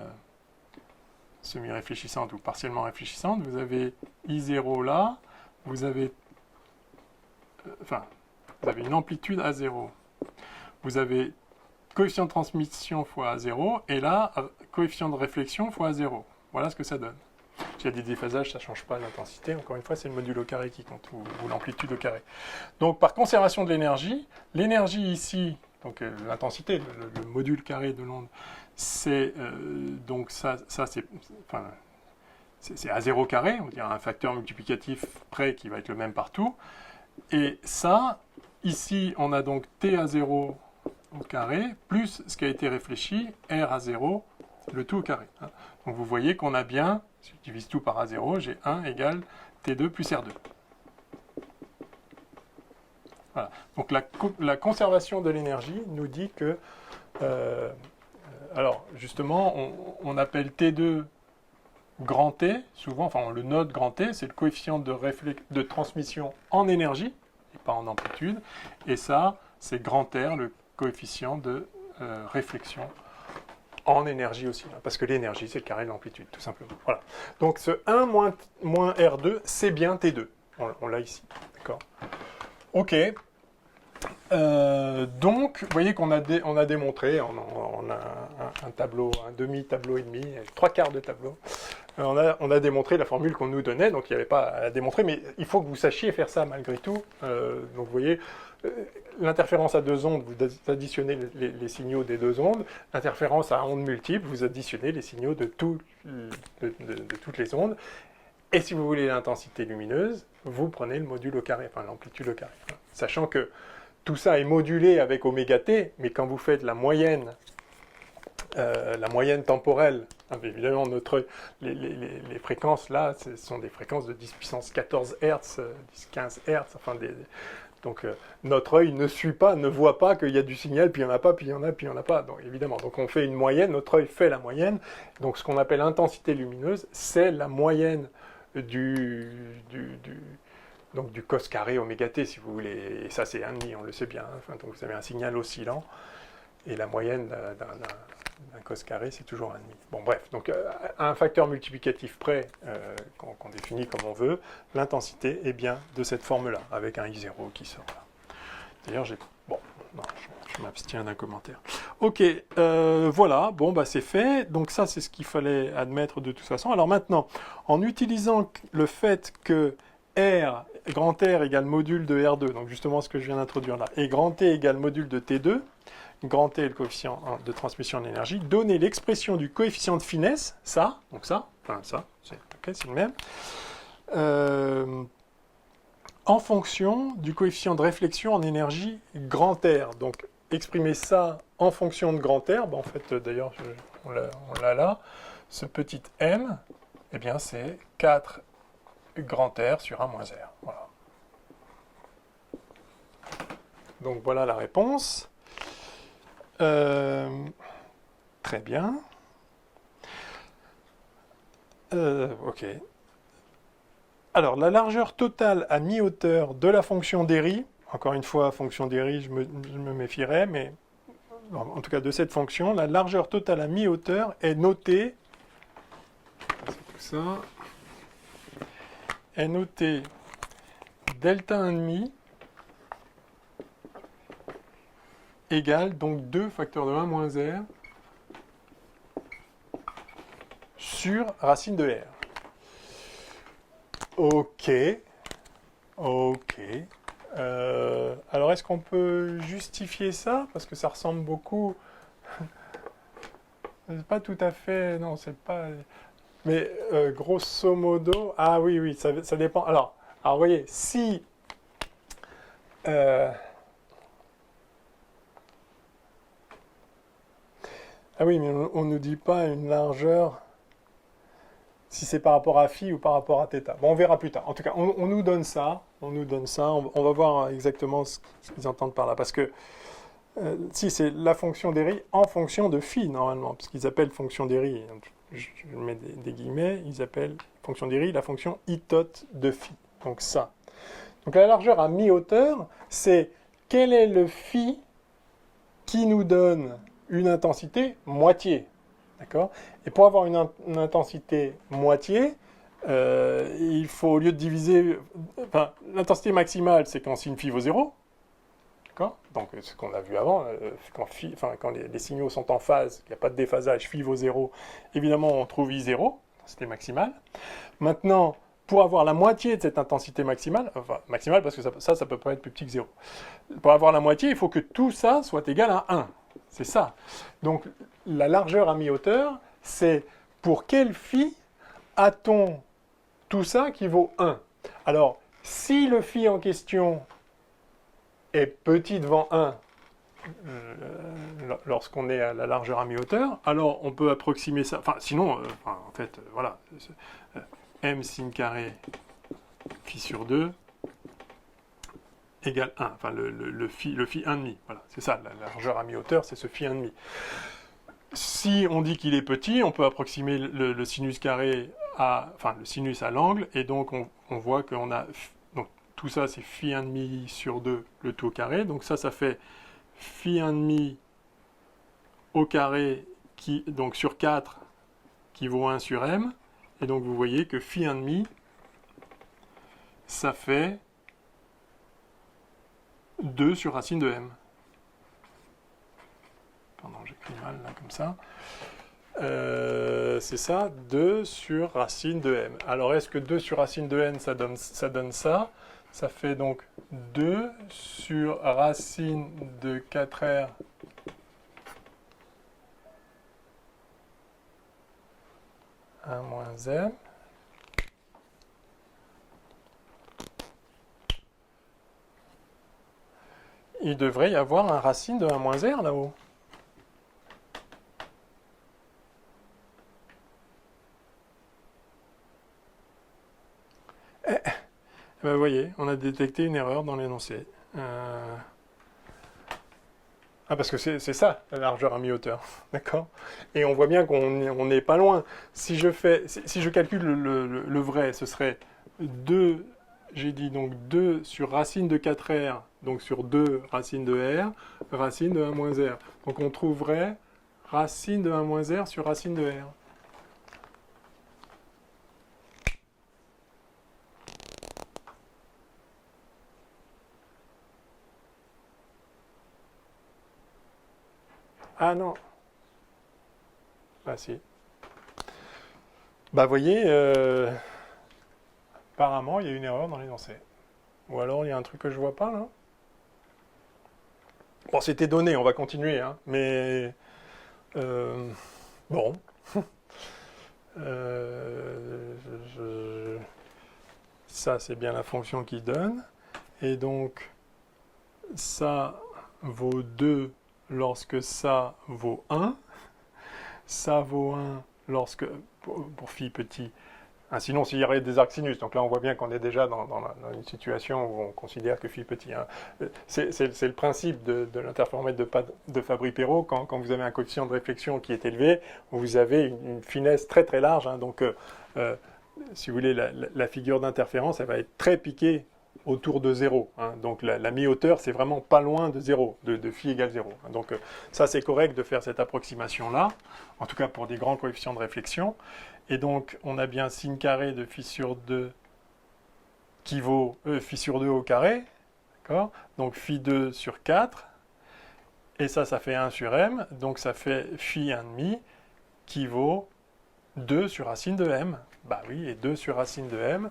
semi-réfléchissante ou partiellement réfléchissante, vous avez I0 là, vous avez une amplitude A0. Vous avez coefficient de transmission fois A0, et là, coefficient de réflexion fois A0. Voilà ce que ça donne. S'il y a des déphasages, ça ne change pas l'intensité. Encore une fois, c'est le module au carré qui compte, ou l'amplitude au carré. Donc, par conservation de l'énergie ici, donc l'intensité, le module carré de l'onde, c'est donc ça c'est A0 carré, on va dire un facteur multiplicatif près qui va être le même partout. Et ça, ici, on a donc T_A0 au carré, plus ce qui a été réfléchi, R_A0, le tout au carré. Donc vous voyez qu'on a bien, si je divise tout par A0, j'ai 1 égale T2 plus R2. Voilà. Donc la conservation de l'énergie nous dit que, alors justement, on appelle T2 grand T, souvent, enfin on le note grand T, c'est le coefficient de transmission en énergie, et pas en amplitude, et ça, c'est grand R, le coefficient de réflexion en énergie aussi, hein, parce que l'énergie, c'est le carré de l'amplitude, tout simplement. Voilà. Donc ce 1 moins R2, c'est bien T2. On l'a ici, d'accord? Ok. Donc, vous voyez qu'on a démontré, on a un tableau, un demi-tableau et demi, 3/4 de tableau. On a démontré la formule qu'on nous donnait, donc il n'y avait pas à la démontrer, mais il faut que vous sachiez faire ça malgré tout. Donc vous voyez, l'interférence à deux ondes, vous additionnez les signaux des deux ondes. L'interférence à ondes multiples, vous additionnez les signaux de toutes les ondes. Et si vous voulez l'intensité lumineuse, vous prenez le module au carré, enfin l'amplitude au carré. Sachant que tout ça est modulé avec oméga t, mais quand vous faites la moyenne temporelle, hein, évidemment les fréquences là, ce sont des fréquences de 10 puissance 14 Hz, 10-15 Hz, enfin donc notre œil ne voit pas qu'il y a du signal, puis il n'y en a pas, puis il y en a, puis il n'y en a pas. Donc évidemment, donc on fait une moyenne, notre œil fait la moyenne. Donc ce qu'on appelle intensité lumineuse, c'est la moyenne du cos carré oméga t, si vous voulez. Et ça, c'est 1,5, on le sait bien. Hein. Enfin, donc vous avez un signal oscillant, et la moyenne d'un cos carré, c'est toujours 1,5. Bon, bref, donc à un facteur multiplicatif près, qu'on définit comme on veut, l'intensité est bien de cette forme-là, avec un I0 qui sort là. D'ailleurs, je m'abstiens d'un commentaire. Ok, voilà, bon bah c'est fait, donc ça c'est ce qu'il fallait admettre de toute façon. Alors maintenant, en utilisant le fait que R, grand R égale module de R2, donc justement ce que je viens d'introduire là, et grand T égale module de T2, grand T est le coefficient de transmission d'énergie, donner l'expression du coefficient de finesse, ça, donc ça, enfin ça, c'est le même, euh, en fonction du coefficient de réflexion en énergie grand R. Donc exprimer ça en fonction de grand R, ben en fait d'ailleurs on l'a là, ce petit m, eh bien c'est 4 grand R sur 1 moins R. Voilà. Donc voilà la réponse. Très bien. Ok. Alors, la largeur totale à mi-hauteur de la fonction d'Airy, encore une fois, fonction d'Airy, je me méfierais, mais en tout cas de cette fonction, la largeur totale à mi-hauteur est notée, c'est tout ça, est notée delta 1,5 égale donc 2 facteur de 1 moins R sur racine de R. Ok, ok. Alors est-ce qu'on peut justifier ça? Parce que ça ressemble beaucoup. C'est pas tout à fait. Non, c'est pas. Mais grosso modo. Ah oui, oui, ça dépend. Alors vous voyez, si. Ah oui, mais on ne nous dit pas une largeur. Si c'est par rapport à phi ou par rapport à θ. Bon, on verra plus tard. En tout cas, on nous donne ça. On nous donne ça. On va voir exactement ce qu'ils entendent par là. Parce que si c'est la fonction d'Airy en fonction de phi, normalement, parce qu'ils appellent fonction d'Airy, je mets des guillemets, ils appellent fonction d'Airy la fonction i tot de phi. Donc ça. Donc la largeur à mi-hauteur, c'est quel est le phi qui nous donne une intensité moitié. D'accord? Et pour avoir une intensité moitié, il faut, au lieu de diviser... Enfin, l'intensité maximale, c'est quand sin phi vaut 0. D'accord? Donc, ce qu'on a vu avant, quand les signaux sont en phase, il n'y a pas de déphasage, phi vaut 0, évidemment, on trouve I0, l'intensité maximale. Maintenant, pour avoir la moitié de cette intensité maximale, enfin, maximale parce que ça peut pas être plus petit que 0. Pour avoir la moitié, il faut que tout ça soit égal à 1. C'est ça. Donc, la largeur à mi-hauteur, c'est pour quel phi a-t-on tout ça qui vaut 1? Alors, si le phi en question est petit devant 1 lorsqu'on est à la largeur à mi-hauteur, alors on peut approximer ça. Enfin, sinon, en fait, voilà. M sin carré phi sur 2 égale 1. Enfin, le phi 1,5. Voilà, c'est ça, la largeur à mi-hauteur, c'est ce phi 1,5. Si on dit qu'il est petit, on peut approximer le sinus carré le sinus à l'angle, et donc on voit qu'on a, donc tout ça c'est phi 1,5 sur 2, le tout au carré, donc ça fait phi 1,5 au carré, donc sur 4, qui vaut 1 sur m, et donc vous voyez que phi 1,5, ça fait 2 sur racine de m. Pardon, j'écris mal là comme ça. C'est ça, 2 sur racine de m. Alors est-ce que 2 sur racine de n, ça donne ça? Ça fait donc 2 sur racine de 4r moins m. Il devrait y avoir un racine de 1 moins r là-haut. Ben, vous voyez, on a détecté une erreur dans l'énoncé. Ah, parce que c'est ça, la largeur à mi-hauteur. D'accord? Et on voit bien qu'on n'est pas loin. Si je calcule le vrai, ce serait 2, j'ai dit donc 2 sur racine de 4r, donc sur 2 racine de r, racine de 1 moins r. Donc on trouverait racine de 1 moins r sur racine de r. Ah non. Ah si. Bah vous voyez, apparemment il y a une erreur dans l'énoncé. Ou alors il y a un truc que je vois pas là. Bon, c'était donné, on va continuer, hein, mais bon. Euh, je- Ça, c'est bien la fonction qui donne. Et donc, ça vaut 2 lorsque ça vaut 1. Ça vaut 1 lorsque, pour phi petit. Ah, sinon, s'il y aurait des arcs sinus, donc là on voit bien qu'on est déjà dans une situation où on considère que phi petit 1. C'est le principe de l'interféromètre de Fabry-Perot. Quand vous avez un coefficient de réflexion qui est élevé, vous avez une finesse très très large. Hein, donc, si vous voulez, la figure d'interférence, elle va être très piquée autour de 0. Hein, donc la mi-hauteur, c'est vraiment pas loin de 0, de phi égale 0. Hein, donc ça, c'est correct de faire cette approximation-là, en tout cas pour des grands coefficients de réflexion. Et donc, on a bien sin carré de phi sur 2 qui vaut phi sur 2 au carré. D'accord ? Donc, phi 2 sur 4. Et ça fait 1 sur m. Donc, ça fait phi 1,5 qui vaut 2 sur racine de m. Bah oui, et 2 sur racine de m,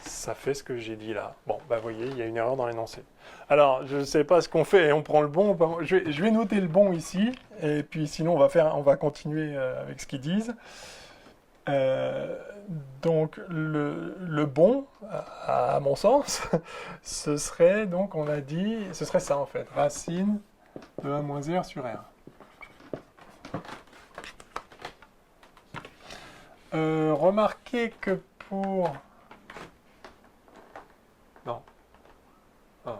ça fait ce que j'ai dit là. Bon, bah vous voyez, il y a une erreur dans l'énoncé. Alors, je ne sais pas ce qu'on fait, on prend le bon. Je vais noter le bon ici, et puis sinon on va continuer avec ce qu'ils disent. Donc le bon, à mon sens, ce serait, donc on a dit, ce serait ça en fait, racine de 1 moins r sur r. Remarquez que pour... Non. Ah.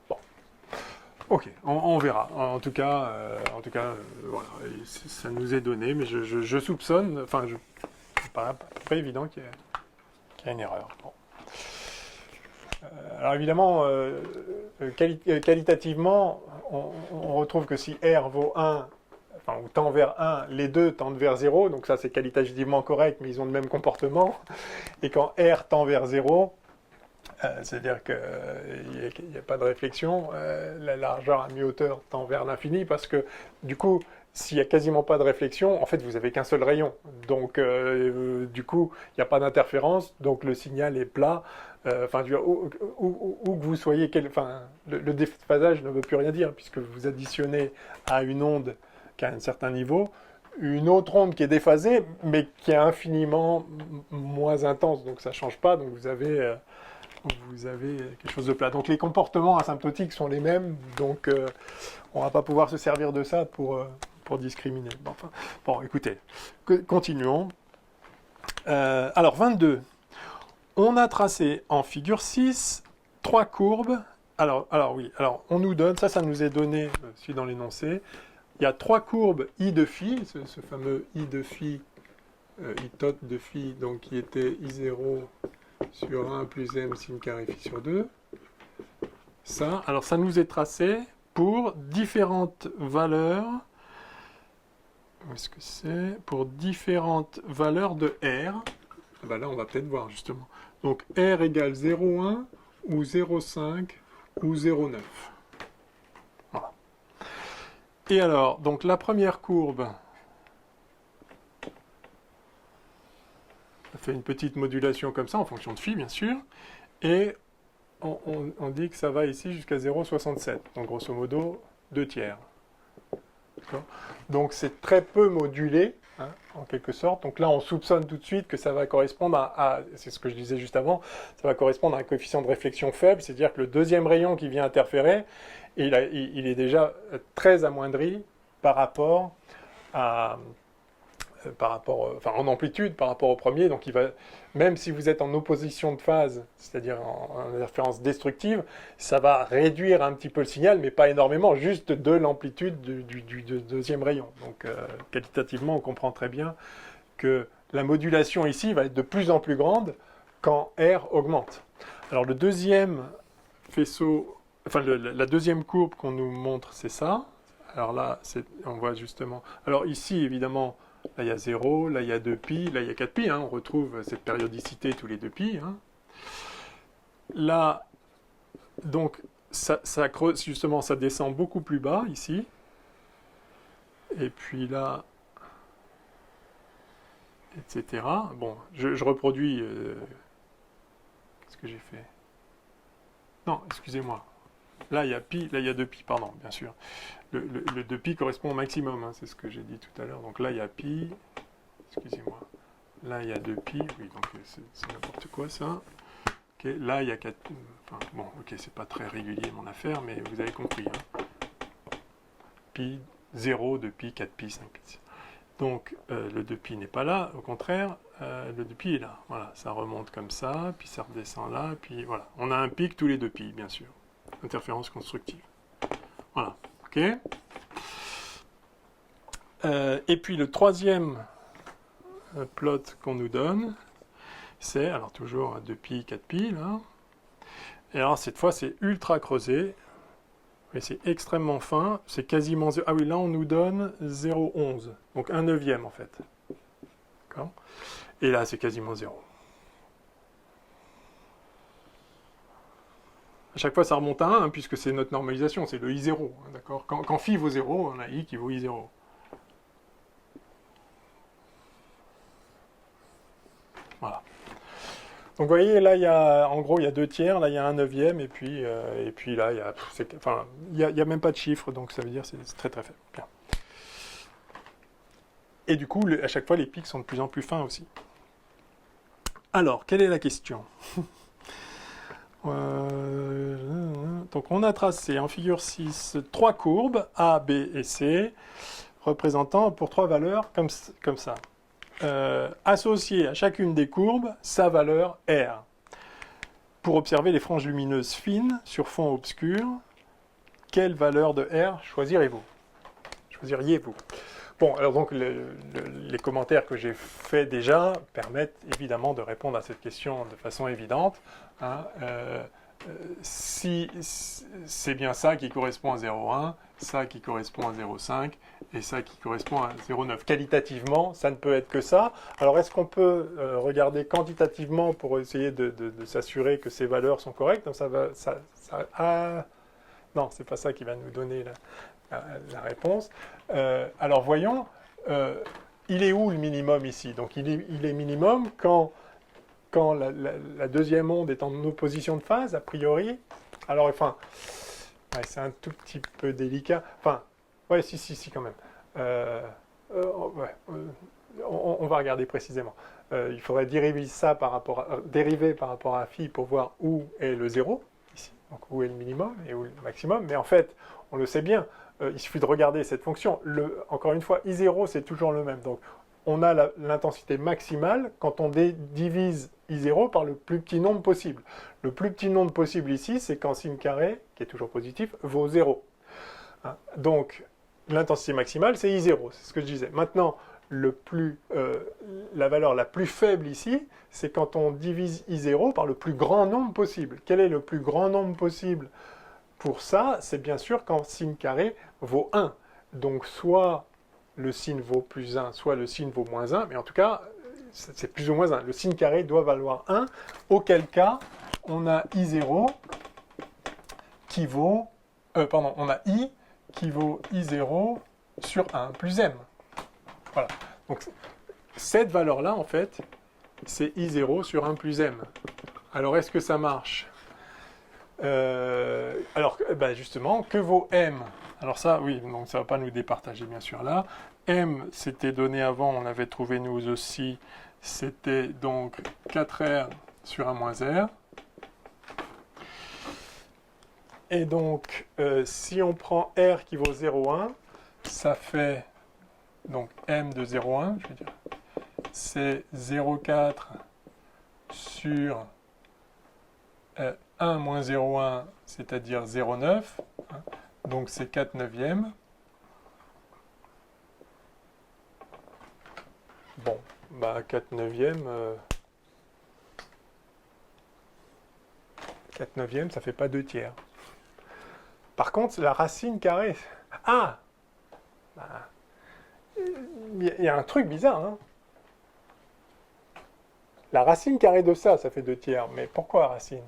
Bon. Ok, on verra. En tout cas, voilà, ça nous est donné, mais je soupçonne, enfin, c'est pas évident qu'il y ait une erreur. Bon. Alors évidemment, qualitativement, on retrouve que si R vaut 1, enfin, ou tend vers 1, les deux tendent vers 0, donc ça c'est qualitativement correct, mais ils ont le même comportement. Et quand R tend vers 0, c'est-à-dire qu'il n'y a pas de réflexion, la largeur à mi-hauteur tend vers l'infini, parce que du coup, s'il n'y a quasiment pas de réflexion, en fait vous n'avez qu'un seul rayon. Donc du coup, il n'y a pas d'interférence, donc le signal est plat. Enfin, où que vous soyez, le déphasage ne veut plus rien dire, puisque vous additionnez à une onde qui a un certain niveau, une autre onde qui est déphasée, mais qui est infiniment moins intense, donc ça ne change pas, donc vous avez quelque chose de plat. Donc les comportements asymptotiques sont les mêmes, donc on ne va pas pouvoir se servir de ça pour discriminer. Bon, écoutez, continuons. Alors 22. On a tracé en figure 6 3 courbes. Alors oui, on nous donne, ça nous est donné aussi dans l'énoncé. Il y a 3 courbes I de phi, ce fameux I de phi, I tot de phi, donc qui était I0 sur 1 plus m sin carré phi sur 2. Ça nous est tracé pour différentes valeurs. Où est-ce que c'est ? Pour différentes valeurs de R. Ben là, on va peut-être voir justement. Donc R égale 0,1 ou 0,5 ou 0,9. Voilà. Et alors, donc la première courbe, on fait une petite modulation comme ça, en fonction de phi, bien sûr, et on dit que ça va ici jusqu'à 0,67, donc grosso modo 2 tiers. Donc c'est très peu modulé, hein, en quelque sorte. Donc là, on soupçonne tout de suite que ça va correspondre c'est ce que je disais juste avant, ça va correspondre à un coefficient de réflexion faible, c'est-à-dire que le deuxième rayon qui vient interférer, il est déjà très amoindri par rapport en amplitude par rapport au premier, donc même si vous êtes en opposition de phase, c'est-à-dire en interférence destructive, ça va réduire un petit peu le signal, mais pas énormément, juste de l'amplitude du deuxième rayon. Donc qualitativement, on comprend très bien que la modulation ici va être de plus en plus grande quand R augmente. Alors le deuxième faisceau, la deuxième courbe qu'on nous montre, c'est ça. Alors là, on voit justement... Alors ici, évidemment, là, il y a 0, là, il y a 2π, là, il y a 4π. Hein, on retrouve cette périodicité tous les 2π. Hein. Là, donc, ça creuse, justement, ça descend beaucoup plus bas, ici. Et puis là, etc. Bon, je reproduis... qu'est-ce que j'ai fait? Non, excusez-moi. Là, il y a pi, là, il y a 2pi, pardon, bien sûr. Le 2pi correspond au maximum, hein, c'est ce que j'ai dit tout à l'heure. Donc là, il y a pi, excusez-moi. Là, il y a 2pi, oui, donc c'est n'importe quoi, ça. Okay, là, il y a 4... Enfin, bon, ok, c'est pas très régulier, mon affaire, mais vous avez compris. Hein. Pi, 0, 2pi, 4pi, 5pi. Donc, le 2pi n'est pas là, au contraire, le 2pi est là. Voilà, ça remonte comme ça, puis ça redescend là, puis voilà. On a un pic tous les 2pi, bien sûr. Interférence constructive. Voilà, ok. Et puis le troisième plot qu'on nous donne, c'est, alors toujours 2pi, 4pi, là. Et alors cette fois, c'est ultra creusé. Et c'est extrêmement fin, c'est quasiment... Ah oui, là on nous donne 0,11, donc 1/9 en fait. D'accord. Et là c'est quasiment 0. À chaque fois ça remonte à 1, hein, puisque c'est notre normalisation, c'est le I0. Hein, d'accord. Quand phi vaut 0, on a I qui vaut I0. Voilà. Donc vous voyez, là, en gros, il y a 2 tiers, là, il y a 1/9, et puis là, il y a même pas de chiffre, donc ça veut dire que c'est très très faible. Bien. Et du coup, à chaque fois, les pics sont de plus en plus fins aussi. Alors, quelle est la question? Donc, on a tracé en figure 6 3 courbes, A, B et C, représentant pour 3 valeurs comme ça. Associer à chacune des courbes sa valeur R. Pour observer les franges lumineuses fines sur fond obscur, quelle valeur de R choisiriez-vous? Bon, alors donc les commentaires que j'ai faits déjà permettent évidemment de répondre à cette question de façon évidente. Hein, si c'est bien ça qui correspond à 0,1, ça qui correspond à 0,5 et ça qui correspond à 0,9. Qualitativement, ça ne peut être que ça. Alors, est-ce qu'on peut regarder quantitativement pour essayer de s'assurer que ces valeurs sont correctes? Donc, non, c'est pas ça qui va nous donner la réponse. Alors, voyons, il est où le minimum ici? Donc, il est minimum quand la deuxième onde est en opposition de phase, a priori. Alors, enfin, ouais, c'est un tout petit peu délicat. Enfin, ouais, si, quand même. Ouais, on va regarder précisément. Il faudrait dériver ça par rapport à phi pour voir où est le 0, ici. Donc, où est le minimum et où est le maximum. Mais en fait, on le sait bien, il suffit de regarder cette fonction. Encore une fois, I0, c'est toujours le même. Donc, on a l'intensité maximale quand on divise I0 par le plus petit nombre possible. Le plus petit nombre possible ici, c'est quand sin carré, qui est toujours positif, vaut 0. Hein, donc, l'intensité maximale, c'est I0, c'est ce que je disais. Maintenant, la valeur la plus faible ici, c'est quand on divise I0 par le plus grand nombre possible. Quel est le plus grand nombre possible pour ça? C'est bien sûr quand sin carré vaut 1. Donc, soit le sin vaut plus 1, soit le sin vaut moins 1, mais en tout cas, c'est plus ou moins 1. Le sin carré doit valoir 1, auquel cas, on a I0 qui vaut... on a I qui vaut I0 sur 1 plus M. Voilà. Donc, cette valeur-là, en fait, c'est I0 sur 1 plus M. Alors, est-ce que ça marche? Alors, justement, que vaut M? Alors ça, oui, donc ça ne va pas nous départager, bien sûr, là. M, c'était donné avant, on l'avait trouvé nous aussi, c'était donc 4R sur 1 moins R. Et donc, si on prend R qui vaut 0,1, ça fait, donc M de 0,1, je veux dire, c'est 0,4 sur 1 moins 0,1, c'est-à-dire 0,9, hein, donc c'est 4/9. Bon, 4/9, 4/9, ça fait pas 2 tiers. Par contre, la racine carrée... Ah, il y a un truc bizarre, hein. La racine carrée de ça fait 2 tiers. Mais pourquoi racine?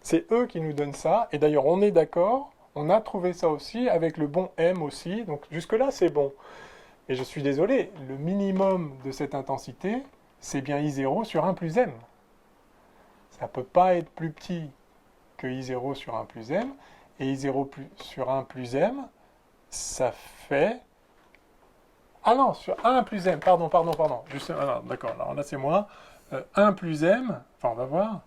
C'est eux qui nous donnent ça, et d'ailleurs on est d'accord, on a trouvé ça aussi avec le bon M aussi, donc jusque-là c'est bon. Et je suis désolé, le minimum de cette intensité, c'est bien I0 sur 1 plus M. Ça ne peut pas être plus petit que I0 sur 1 plus M, et I0 sur 1 plus M, ça fait... Ah non, sur 1 plus M, pardon. Juste, ah non, d'accord, alors là c'est moi. 1 plus M, enfin on va voir.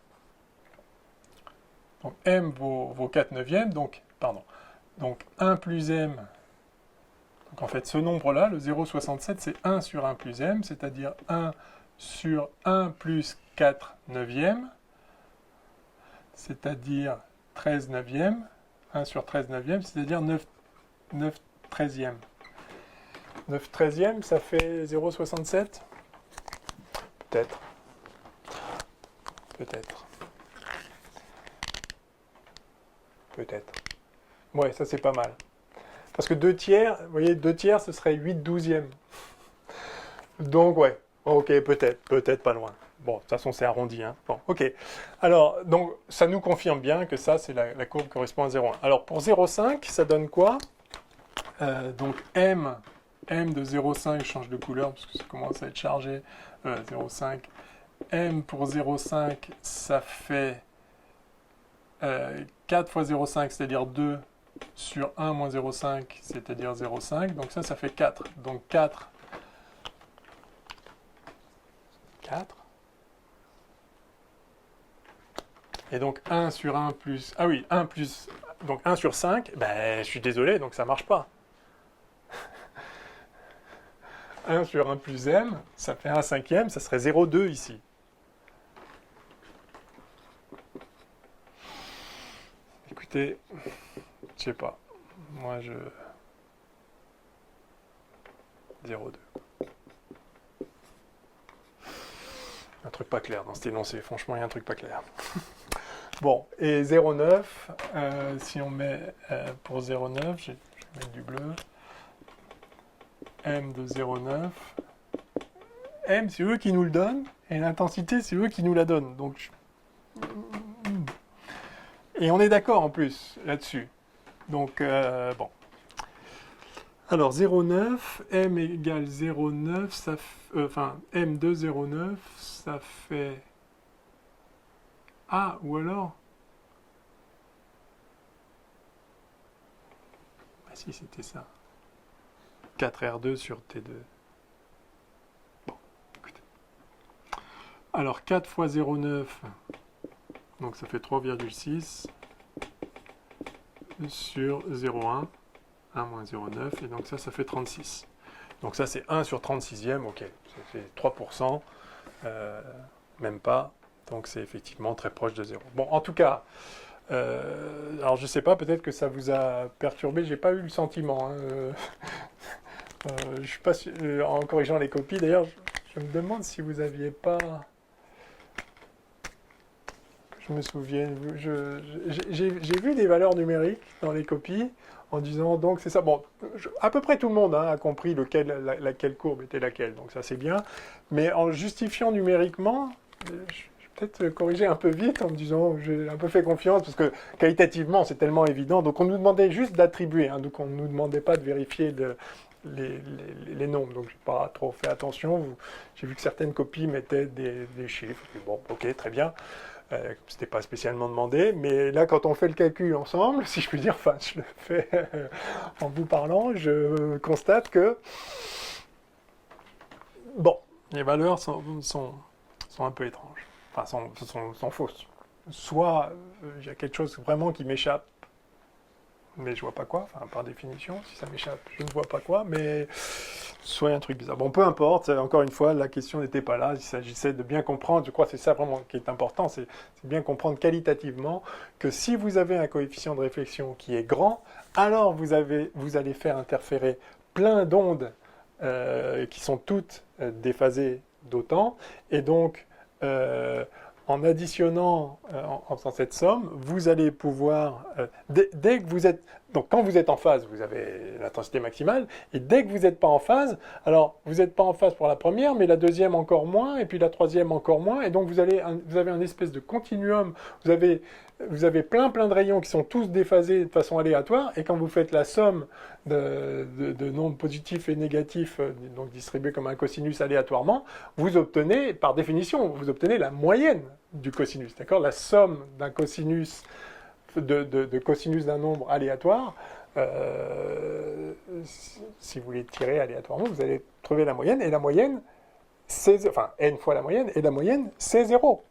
Donc M vaut 4 neuvièmes, donc, pardon. Donc 1 plus M, donc en fait ce nombre-là, le 0,67, c'est 1 sur 1 plus M, c'est-à-dire 1 sur 1 plus 4 neuvièmes, c'est-à-dire 13 neuvièmes, 1 sur 13 neuvièmes, c'est-à-dire 9 treizièmes. 9 treizièmes, ça fait 0,67 ? Peut-être. Ouais, ça c'est pas mal. Parce que 2 tiers, vous voyez, 2 tiers, ce serait 8 douzièmes. Donc ouais, ok, peut-être pas loin. Bon, de toute façon, c'est arrondi. Hein. Bon, ok. Alors, donc, ça nous confirme bien que ça, c'est la courbe correspond à 0,1. Alors, pour 0,5, ça donne quoi? Donc, M de 0,5 change de couleur, parce que ça commence à être chargé. 0,5. M pour 0,5, ça fait 4 fois 0,5, c'est-à-dire 2 sur 1 moins 0,5, c'est-à-dire 0,5. Donc ça fait 4. Donc 4. Et donc 1 sur 1 plus... Ah oui, 1 plus... Donc 1 sur 5, ben je suis désolé, donc ça marche pas. 1 sur 1 plus M, ça fait 1 cinquième, ça serait 0,2 ici. Écoutez, je sais pas. Moi, 0,2. Un truc pas clair dans cet énoncé. Franchement, il y a un truc pas clair. Bon, et 0,9, si on met pour 0,9, je vais mettre du bleu. M de 0,9. M, c'est eux qui nous le donnent, et l'intensité, c'est eux qui nous la donnent. Donc, et on est d'accord en plus là-dessus. Donc, bon. Alors, 0,9, M égale 0,9, ça enfin, M de 0,9, ça fait... Ah, ou alors... Ah si, c'était ça. 4R2 sur T2. Bon, écoutez. Alors, 4 fois 0,9, donc ça fait 3,6 sur 0,1. 1 moins 0,9, et donc ça fait 36. Donc ça, c'est 1 sur 36e, ok. Ça fait 3%, même pas. Donc c'est effectivement très proche de 0. Bon, en tout cas, alors je sais pas, peut-être que ça vous a perturbé, j'ai pas eu le sentiment. Hein, je suis pas sûr, en corrigeant les copies, d'ailleurs, je me demande si vous aviez pas... Je me souviens, j'ai vu des valeurs numériques dans les copies, en disant donc c'est ça. Bon, à peu près tout le monde a compris laquelle courbe était laquelle, donc ça c'est bien. Mais en justifiant numériquement, je vais peut-être corriger un peu vite en me disant j'ai un peu fait confiance parce que qualitativement c'est tellement évident. Donc on nous demandait juste d'attribuer, hein, donc on ne nous demandait pas de vérifier les nombres. Donc j'ai pas trop fait attention. J'ai vu que certaines copies mettaient des chiffres. Bon, ok, très bien. C'était pas spécialement demandé, mais là, quand on fait le calcul ensemble, si je puis dire, enfin, je le fais en vous parlant, je constate que, bon, les valeurs sont un peu étranges, enfin, sont fausses. Soit il y a quelque chose vraiment qui m'échappe, mais je vois pas quoi, enfin, par définition, si ça m'échappe, je ne vois pas quoi, mais soit un truc bizarre. Bon, peu importe, encore une fois, la question n'était pas là, il s'agissait de bien comprendre, je crois que c'est ça vraiment qui est important, c'est bien comprendre qualitativement que si vous avez un coefficient de réflexion qui est grand, alors vous allez faire interférer plein d'ondes qui sont toutes déphasées d'autant, et donc en additionnant, en faisant cette somme, vous allez pouvoir, dès que vous êtes Donc quand vous êtes en phase, vous avez l'intensité maximale, et dès que vous n'êtes pas en phase, alors vous n'êtes pas en phase pour la première, mais la deuxième encore moins, et puis la troisième encore moins, et donc vous avez un espèce de continuum, vous avez plein de rayons qui sont tous déphasés de façon aléatoire, et quand vous faites la somme de nombres positifs et négatifs, donc distribués comme un cosinus aléatoirement, vous obtenez, par définition, vous obtenez la moyenne du cosinus, d'accord? La somme d'un cosinus de cosinus d'un nombre aléatoire, si vous les tirez aléatoirement, vous allez trouver la moyenne, et la moyenne, c'est, enfin, n fois la moyenne, et la moyenne, c'est 0,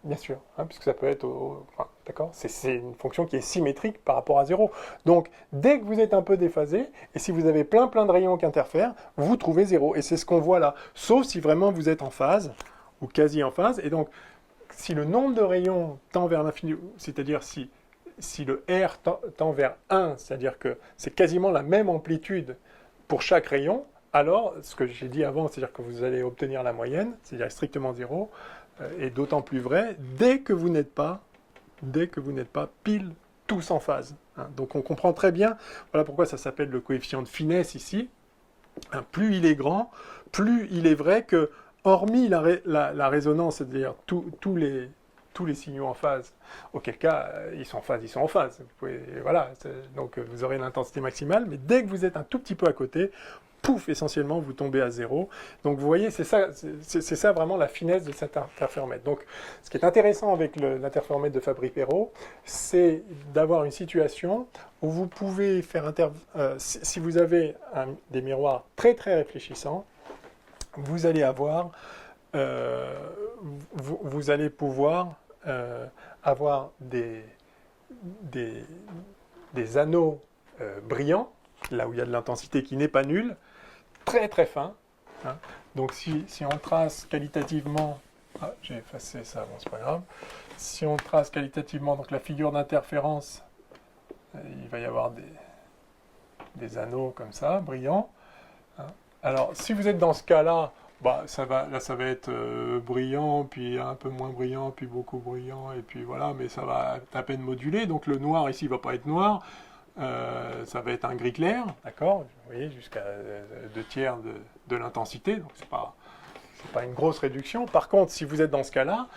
bien sûr, hein, puisque ça peut être, enfin, d'accord, c'est une fonction qui est symétrique par rapport à 0. Donc, dès que vous êtes un peu déphasé, et si vous avez plein de rayons qui interfèrent, vous trouvez 0, et c'est ce qu'on voit là, sauf si vraiment vous êtes en phase, ou quasi en phase, et donc, si le nombre de rayons tend vers l'infini, c'est-à-dire si le R tend vers 1, c'est-à-dire que c'est quasiment la même amplitude pour chaque rayon, alors, ce que j'ai dit avant, c'est-à-dire que vous allez obtenir la moyenne, c'est-à-dire strictement 0, est d'autant plus vrai dès que vous n'êtes pas pile tous en phase. Hein. Donc on comprend très bien, voilà pourquoi ça s'appelle le coefficient de finesse ici. Hein, plus il est grand, plus il est vrai que, hormis la résonance, c'est-à-dire tous les signaux en phase, auquel cas, ils sont en phase. Vous pouvez, voilà, donc vous aurez l'intensité maximale, mais dès que vous êtes un tout petit peu à côté, pouf, essentiellement, vous tombez à 0. Donc vous voyez, c'est ça vraiment la finesse de cet interféromètre. Donc ce qui est intéressant avec l'interféromètre de Fabry-Perot, c'est d'avoir une situation où vous pouvez faire, si vous avez des miroirs très réfléchissants, vous allez avoir, vous allez pouvoir avoir des anneaux brillants, là où il y a de l'intensité qui n'est pas nulle, très fin. Hein. Donc si on trace qualitativement, j'ai effacé ça, bon c'est pas grave, si on trace qualitativement donc la figure d'interférence, il va y avoir des anneaux comme ça, brillants. Hein. Alors si vous êtes dans ce cas-là, bah, ça va être brillant, puis un peu moins brillant, puis beaucoup brillant, et puis voilà, mais ça va être à peine modulé. Donc le noir ici ne va pas être noir, ça va être un gris clair, d'accord? Vous voyez, jusqu'à 2/3 de l'intensité, donc c'est pas une grosse réduction. Par contre, si vous êtes dans ce cas-là,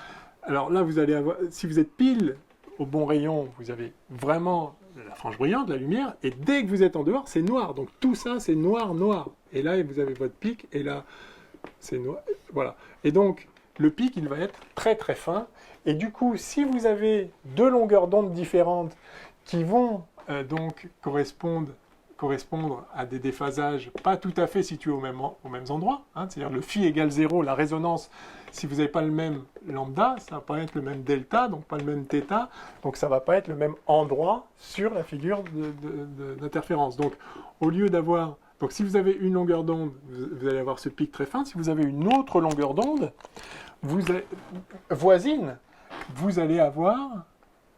alors là, vous allez avoir, si vous êtes pile au bon rayon, vous avez vraiment la frange brillante, la lumière, et dès que vous êtes en dehors, c'est noir. Donc tout ça, c'est noir. Et là, vous avez votre pic, et là, c'est noir, voilà. Et donc, le pic, il va être très fin. Et du coup, si vous avez deux longueurs d'onde différentes qui vont donc correspondre à des déphasages pas tout à fait situés aux mêmes endroits, hein, c'est-à-dire le phi égale 0, la résonance, si vous n'avez pas le même lambda, ça ne va pas être le même delta, donc pas le même θ, donc ça ne va pas être le même endroit sur la figure d'interférence. Donc, au lieu d'avoir... Donc si vous avez une longueur d'onde, vous allez avoir ce pic très fin. Si vous avez une autre longueur d'onde voisine, vous allez avoir,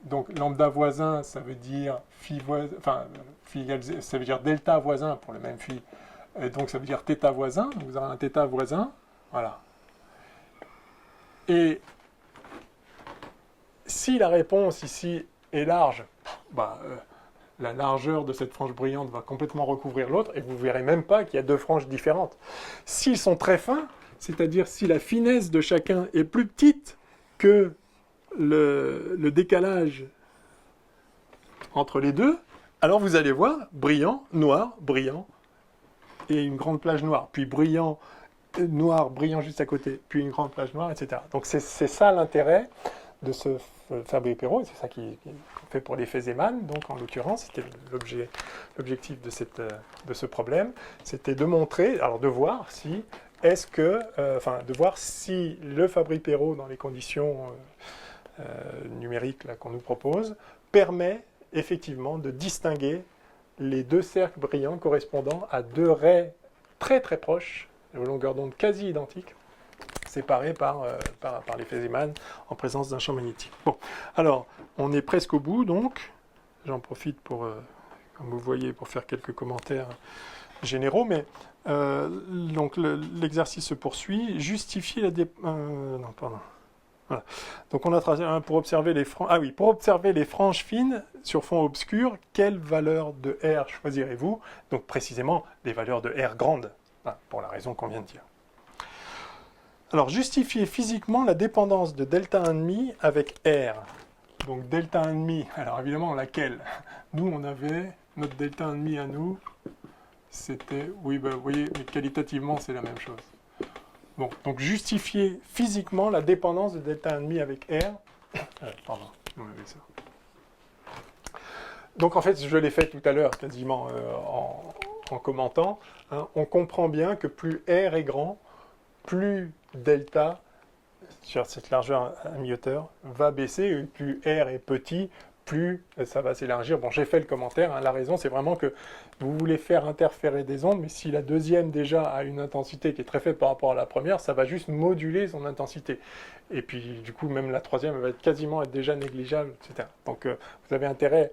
donc lambda voisin, ça veut dire phi voisin, enfin phi égale, ça veut dire delta voisin pour le même phi, et donc ça veut dire θ voisin, donc vous aurez un θ voisin, voilà. Et si la réponse ici est large, bah, la largeur de cette frange brillante va complètement recouvrir l'autre, et vous ne verrez même pas qu'il y a deux franges différentes. S'ils sont très fins, c'est-à-dire si la finesse de chacun est plus petite que le décalage entre les deux, alors vous allez voir brillant, noir, brillant, et une grande plage noire, puis brillant, noir, brillant juste à côté, puis une grande plage noire, etc. Donc c'est ça l'intérêt de ce Fabry-Perot, et c'est ça qu'on fait pour les Feynman, donc en l'occurrence, c'était l'objectif de ce problème, c'était de montrer, alors de voir si, de voir si le Fabry-Perot, dans les conditions numériques qu'on nous propose, permet effectivement de distinguer les deux cercles brillants correspondant à deux raies très proches, aux longueurs d'onde quasi identiques, séparés par les Feynman en présence d'un champ magnétique. Bon, alors, on est presque au bout, donc, j'en profite pour, comme vous voyez, pour faire quelques commentaires généraux, mais donc l'exercice se poursuit. Justifier la non, pardon. Voilà. Donc on a tracé pour observer les franges. Ah oui, pour observer les franges fines sur fond obscur, quelle valeur de R choisirez-vous? Donc précisément des valeurs de R grandes, pour la raison qu'on vient de dire. Alors justifier physiquement la dépendance de delta 1,5 avec R. Donc delta 1,5, alors évidemment laquelle? Nous on avait notre delta 1,5 à nous, c'était, oui ben, vous voyez, mais qualitativement c'est la même chose. Bon, donc justifier physiquement la dépendance de delta 1,5 avec R. Pardon, on avait ça. Donc en fait, je l'ai fait tout à l'heure quasiment en commentant. Hein, on comprend bien que plus R est grand, plus delta sur cette largeur à mi-hauteur va baisser, et plus R est petit, plus ça va s'élargir. Bon, j'ai fait le commentaire, hein, la raison c'est vraiment que vous voulez faire interférer des ondes, mais si la deuxième déjà a une intensité qui est très faible par rapport à la première, ça va juste moduler son intensité. Et puis du coup, même la troisième va quasiment être déjà négligeable, etc. Donc vous avez intérêt,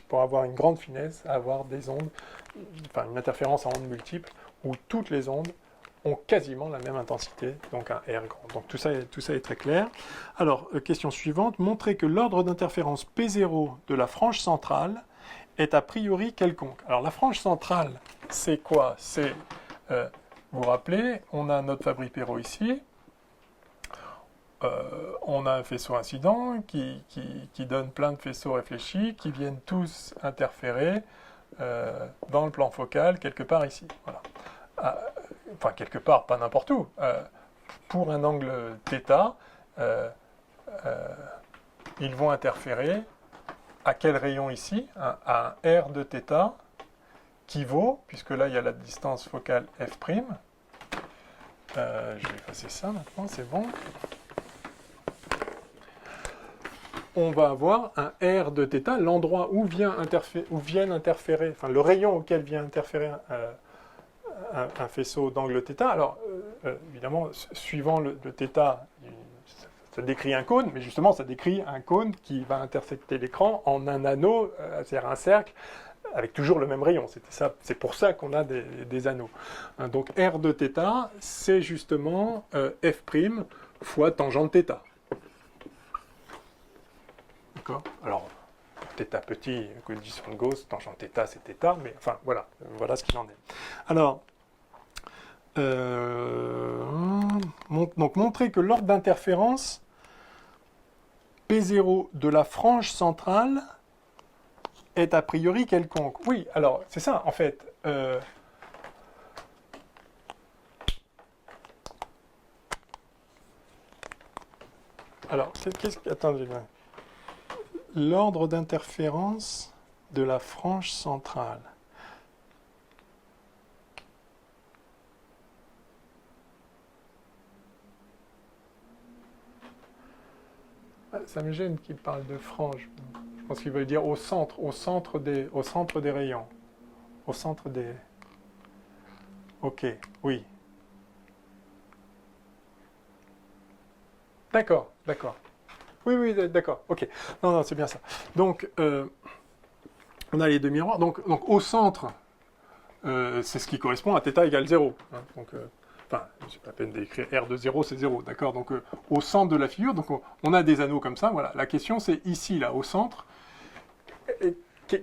pour avoir une grande finesse, à avoir des ondes, enfin une interférence en ondes multiples, où toutes les ondes ont quasiment la même intensité, donc un R grand. Donc tout ça est très clair. Alors, question suivante, montrer que l'ordre d'interférence P0 de la frange centrale est a priori quelconque. Alors la frange centrale, c'est quoi? C'est, vous vous rappelez, on a notre Fabry-Perot ici, on a un faisceau incident qui donne plein de faisceaux réfléchis qui viennent tous interférer dans le plan focal quelque part ici. Voilà. Enfin quelque part, pas n'importe où, pour un angle θ, ils vont interférer à quel rayon ici? À un R de θ qui vaut, puisque là il y a la distance focale f', je vais effacer ça maintenant, c'est bon. On va avoir un R de θ, l'endroit où viennent interférer, enfin le rayon auquel vient interférer un faisceau d'angle θ. Alors, évidemment, suivant le θ, ça décrit un cône, mais justement, ça décrit un cône qui va intersecter l'écran en un anneau, c'est-à-dire un cercle, avec toujours le même rayon. C'est pour ça qu'on a des anneaux. Hein, donc, R de θ, c'est justement f' fois tangente θ. D'accord? Alors, θ petit, condition de Gauss, tangente θ, c'est θ, mais enfin, voilà ce qu'il en est. Alors, donc montrer que l'ordre d'interférence P0 de la frange centrale est a priori quelconque. Oui, alors c'est ça en fait. Alors, attendez, l'ordre d'interférence de la frange centrale. Ça me gêne qu'il parle de frange. Je pense qu'il veut dire au centre des rayons. Au centre des... Ok, oui. D'accord. Oui, d'accord, ok. Non, c'est bien ça. Donc, on a les deux miroirs. Donc au centre, c'est ce qui correspond à θ égale 0. Hein, donc, enfin, c'est pas la peine d'écrire R de 0, c'est 0, d'accord? Donc, au centre de la figure, donc on a des anneaux comme ça, voilà. La question, c'est ici, là, au centre,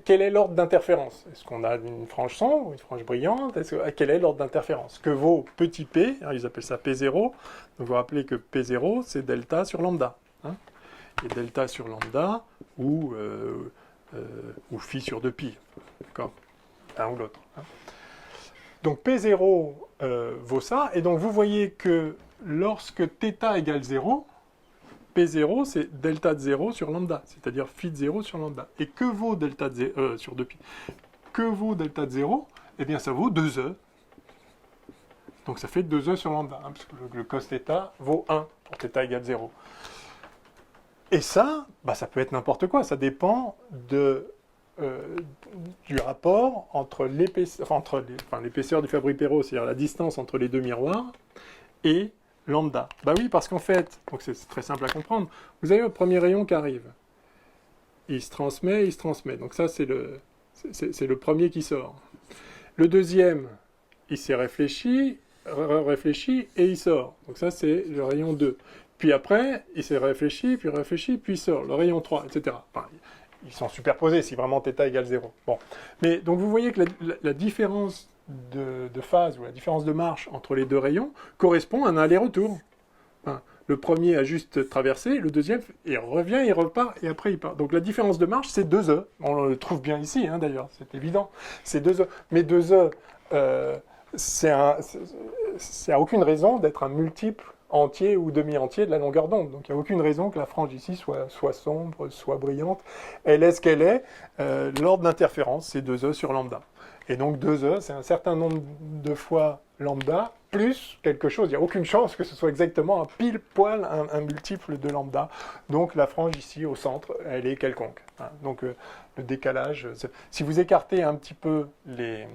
quel est l'ordre d'interférence? Est-ce qu'on a une frange sombre, une frange brillante? Quel est l'ordre d'interférence? Que vaut petit p, hein, ils appellent ça P0, donc vous vous rappelez que P0, c'est delta sur lambda. Hein, et delta sur lambda, ou phi sur 2pi, d'accord? L'un ou l'autre. Hein. Donc P0 vaut ça, et donc vous voyez que lorsque θ égale 0, P0 c'est delta de 0 sur lambda, c'est-à-dire phi de 0 sur lambda. Et que vaut delta de 0 sur 2pi? Que vaut delta de 0? Eh bien ça vaut 2e. Donc ça fait 2e sur lambda, hein, parce que le cos θ vaut 1 pour θ égale 0. Et ça, ça peut être n'importe quoi, ça dépend du rapport entre l'épaisseur du Fabry-Perot, c'est-à-dire la distance entre les deux miroirs, et lambda. Bah oui, parce qu'en fait, donc c'est très simple à comprendre, vous avez le premier rayon qui arrive. Il se transmet. Donc ça, c'est le premier qui sort. Le deuxième, il s'est réfléchi, et il sort. Donc ça, c'est le rayon 2. puis après, il s'est réfléchi, puis il sort, le rayon 3, etc. Enfin, ils sont superposés si vraiment θ égale 0. Bon. Mais donc vous voyez que la différence de phase ou la différence de marche entre les deux rayons correspond à un aller-retour. Enfin, le premier a juste traversé, le deuxième, il revient, il repart, et après il part. Donc la différence de marche, c'est 2E. On le trouve bien ici, hein, d'ailleurs, c'est évident. C'est 2E. Mais 2E, c'est à aucune raison d'être un multiple entier ou demi-entier de la longueur d'onde. Donc il n'y a aucune raison que la frange ici soit sombre, soit brillante. Elle est ce qu'elle est. L'ordre d'interférence, c'est 2E sur lambda. Et donc 2E, c'est un certain nombre de fois lambda, plus quelque chose. Il n'y a aucune chance que ce soit exactement un pile poil un multiple de lambda. Donc la frange ici au centre, elle est quelconque. Hein. Donc le décalage, si vous écartez un petit peu les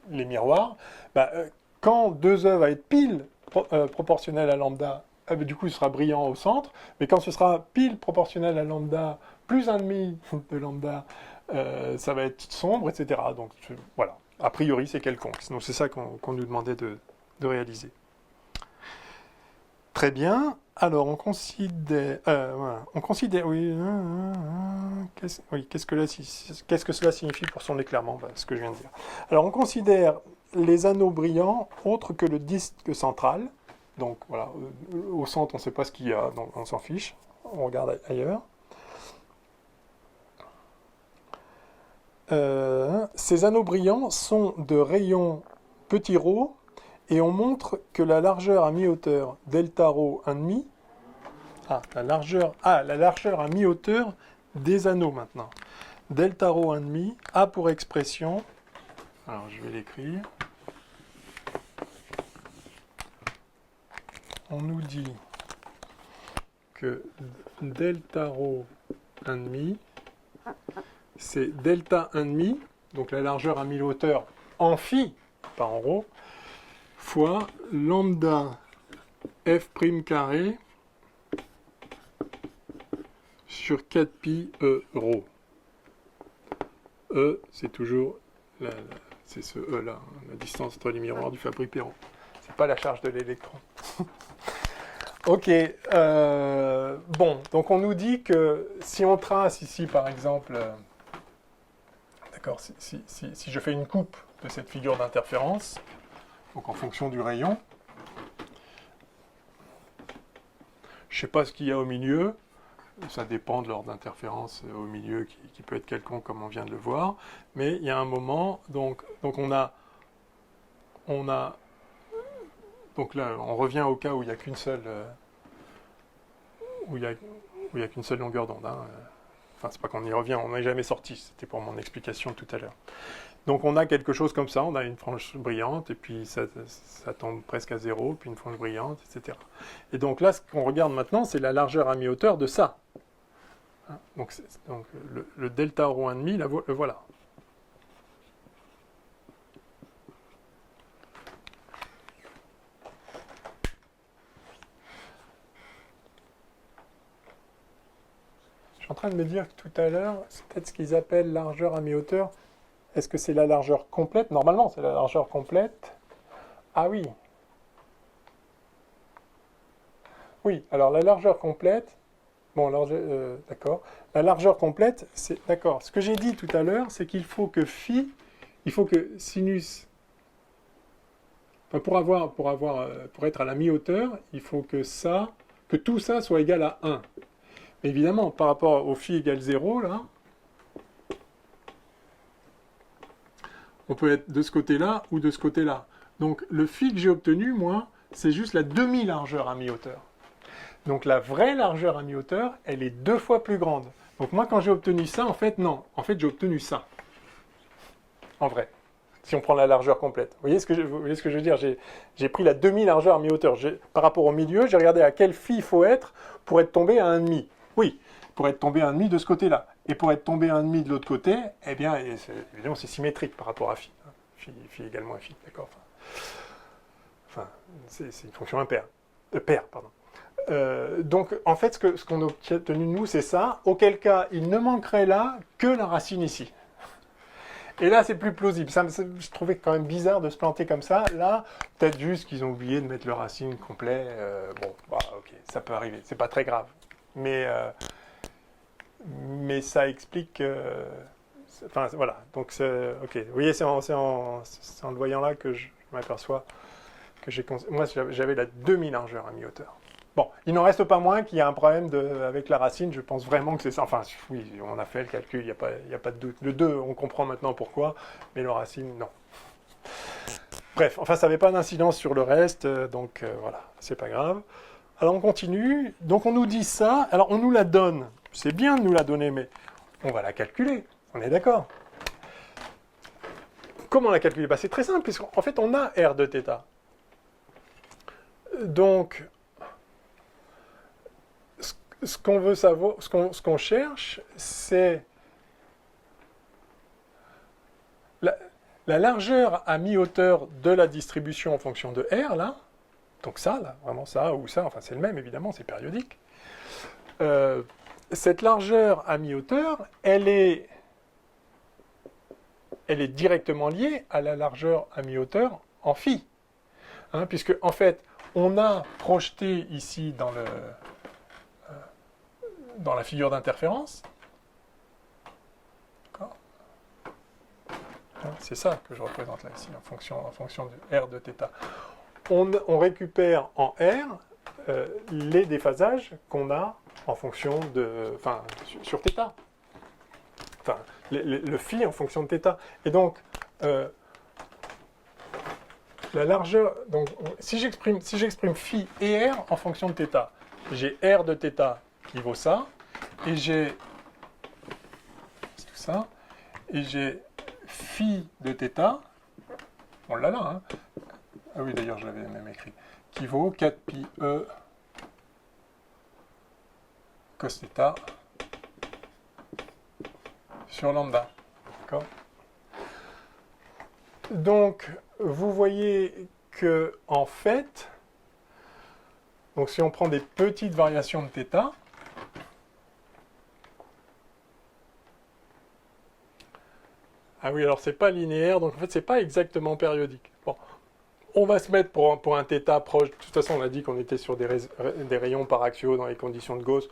miroirs, bah, quand 2E va être pile proportionnel à lambda, du coup, il sera brillant au centre, mais quand ce sera pile proportionnel à lambda plus 1,5 de lambda, ça va être sombre, etc. Donc, voilà. A priori, c'est quelconque. Donc, c'est ça qu'on nous demandait de réaliser. Très bien. Alors, on considère... voilà. On considère... Oui. Qu'est-ce que cela signifie pour son éclairement? Ben, ce que je viens de dire. Alors, on considère les anneaux brillants autres que le disque central. Donc, voilà. Au centre, on ne sait pas ce qu'il y a, donc on s'en fiche. On regarde ailleurs. Ces anneaux brillants sont de rayons petit ρ, et on montre que la largeur à mi-hauteur delta ρ 1,5, la largeur à mi-hauteur des anneaux maintenant, delta ρ 1,5 a pour expression, alors je vais l'écrire, on nous dit que delta ρ 1,5, c'est delta 1,5, donc la largeur à mi-hauteur en phi, pas en ρ, fois lambda f' carré sur 4pi e ρ. E, c'est toujours c'est ce E là, la distance entre les miroirs du Fabry-Perot. C'est pas la charge de l'électron. Ok, bon, donc on nous dit que si on trace ici par exemple, d'accord, si je fais une coupe de cette figure d'interférence, donc en fonction du rayon, je ne sais pas ce qu'il y a au milieu, ça dépend de l'ordre d'interférence au milieu qui peut être quelconque comme on vient de le voir, mais il y a un moment, donc on a donc là on revient au cas où il n'y a qu'une seule qu'une seule longueur d'onde. Hein. Enfin, c'est pas qu'on y revient, on n'est jamais sorti, c'était pour mon explication tout à l'heure. Donc on a quelque chose comme ça, on a une frange brillante, et puis ça tombe presque à 0, puis une frange brillante, etc. Et donc là, ce qu'on regarde maintenant, c'est la largeur à mi-hauteur de ça. Hein, donc le delta ρ 1,5, le voilà. Je suis en train de me dire que tout à l'heure, c'est peut-être ce qu'ils appellent largeur à mi-hauteur. Est-ce que c'est la largeur complète? Normalement, c'est la largeur complète. Ah oui. Oui, alors la largeur complète... Bon, d'accord. La largeur complète, c'est... D'accord. Ce que j'ai dit tout à l'heure, c'est qu'il faut que phi... Il faut que sinus... Enfin, pour être à la mi-hauteur, il faut que tout ça soit égal à 1. Évidemment, par rapport au phi égale 0, là... On peut être de ce côté-là ou de ce côté-là. Donc le phi que j'ai obtenu, moi, c'est juste la demi-largeur à mi-hauteur. Donc la vraie largeur à mi-hauteur, elle est 2 fois plus grande. Donc moi, quand j'ai obtenu ça, en fait, non. En fait, j'ai obtenu ça. En vrai. Si on prend la largeur complète. Vous voyez ce que je veux dire? J'ai pris la demi-largeur à mi-hauteur. Par rapport au milieu, j'ai regardé à quel phi il faut être pour être tombé à 1,5. Oui, pour être tombé à 1,5 de ce côté-là. Et pour être tombé à 1,5 de l'autre côté, eh bien, évidemment, c'est symétrique par rapport à phi. Phi égale moins phi, d'accord. Enfin, c'est une fonction impaire. Paire, pardon. Donc, en fait, ce qu'on a obtenu, nous, c'est ça. Auquel cas, il ne manquerait là que la racine ici. Et là, c'est plus plausible. Je trouvais quand même bizarre de se planter comme ça. Là, peut-être juste qu'ils ont oublié de mettre le racine complet. Bon, bah, ok, ça peut arriver. C'est pas très grave. Mais ça explique... Enfin, voilà. Donc, ok. Vous voyez, c'est en le voyant là que je m'aperçois que moi, j'avais la demi-largeur à mi-hauteur. Bon, il n'en reste pas moins qu'il y a un problème avec la racine. Je pense vraiment que c'est ça. Enfin, oui, on a fait le calcul, il n'y a pas de doute. Le 2, on comprend maintenant pourquoi, mais le racine, non. Bref, enfin, ça n'avait pas d'incidence sur le reste, donc voilà, c'est pas grave. Alors, on continue. Donc, on nous dit ça. Alors, on nous la donne. C'est bien de nous la donner, mais on va la calculer. On est d'accord. Comment la calculer? C'est très simple, puisqu'en fait, on a R de θ. Donc, ce qu'on veut savoir, ce qu'on cherche, c'est la largeur à mi-hauteur de la distribution en fonction de R, là. Donc ça, là, vraiment ça ou ça, enfin c'est le même évidemment, c'est périodique. Cette largeur à mi-hauteur, elle est directement liée à la largeur à mi-hauteur en phi. Hein, puisque en fait, on a projeté ici dans la figure d'interférence. D'accord. C'est ça que je représente là, ici, en fonction de R de θ. On récupère en R les déphasages qu'on a en fonction de... Enfin, sur θ. Enfin, le phi en fonction de θ. Et donc, la largeur... Donc, si j'exprime phi et R en fonction de θ, j'ai R de θ qui vaut ça, et j'ai tout ça, et j'ai phi de θ, on l'a là, hein. Ah oui, d'ailleurs, je l'avais même écrit, qui vaut 4 pi e cos θ sur lambda. D'accord? Donc, vous voyez que, en fait, donc si on prend des petites variations de θ, ah oui, alors c'est pas linéaire, donc en fait c'est pas exactement périodique. Bon, on va se mettre pour un θ proche, de toute façon on a dit qu'on était sur des rayons paraxiaux dans les conditions de Gauss.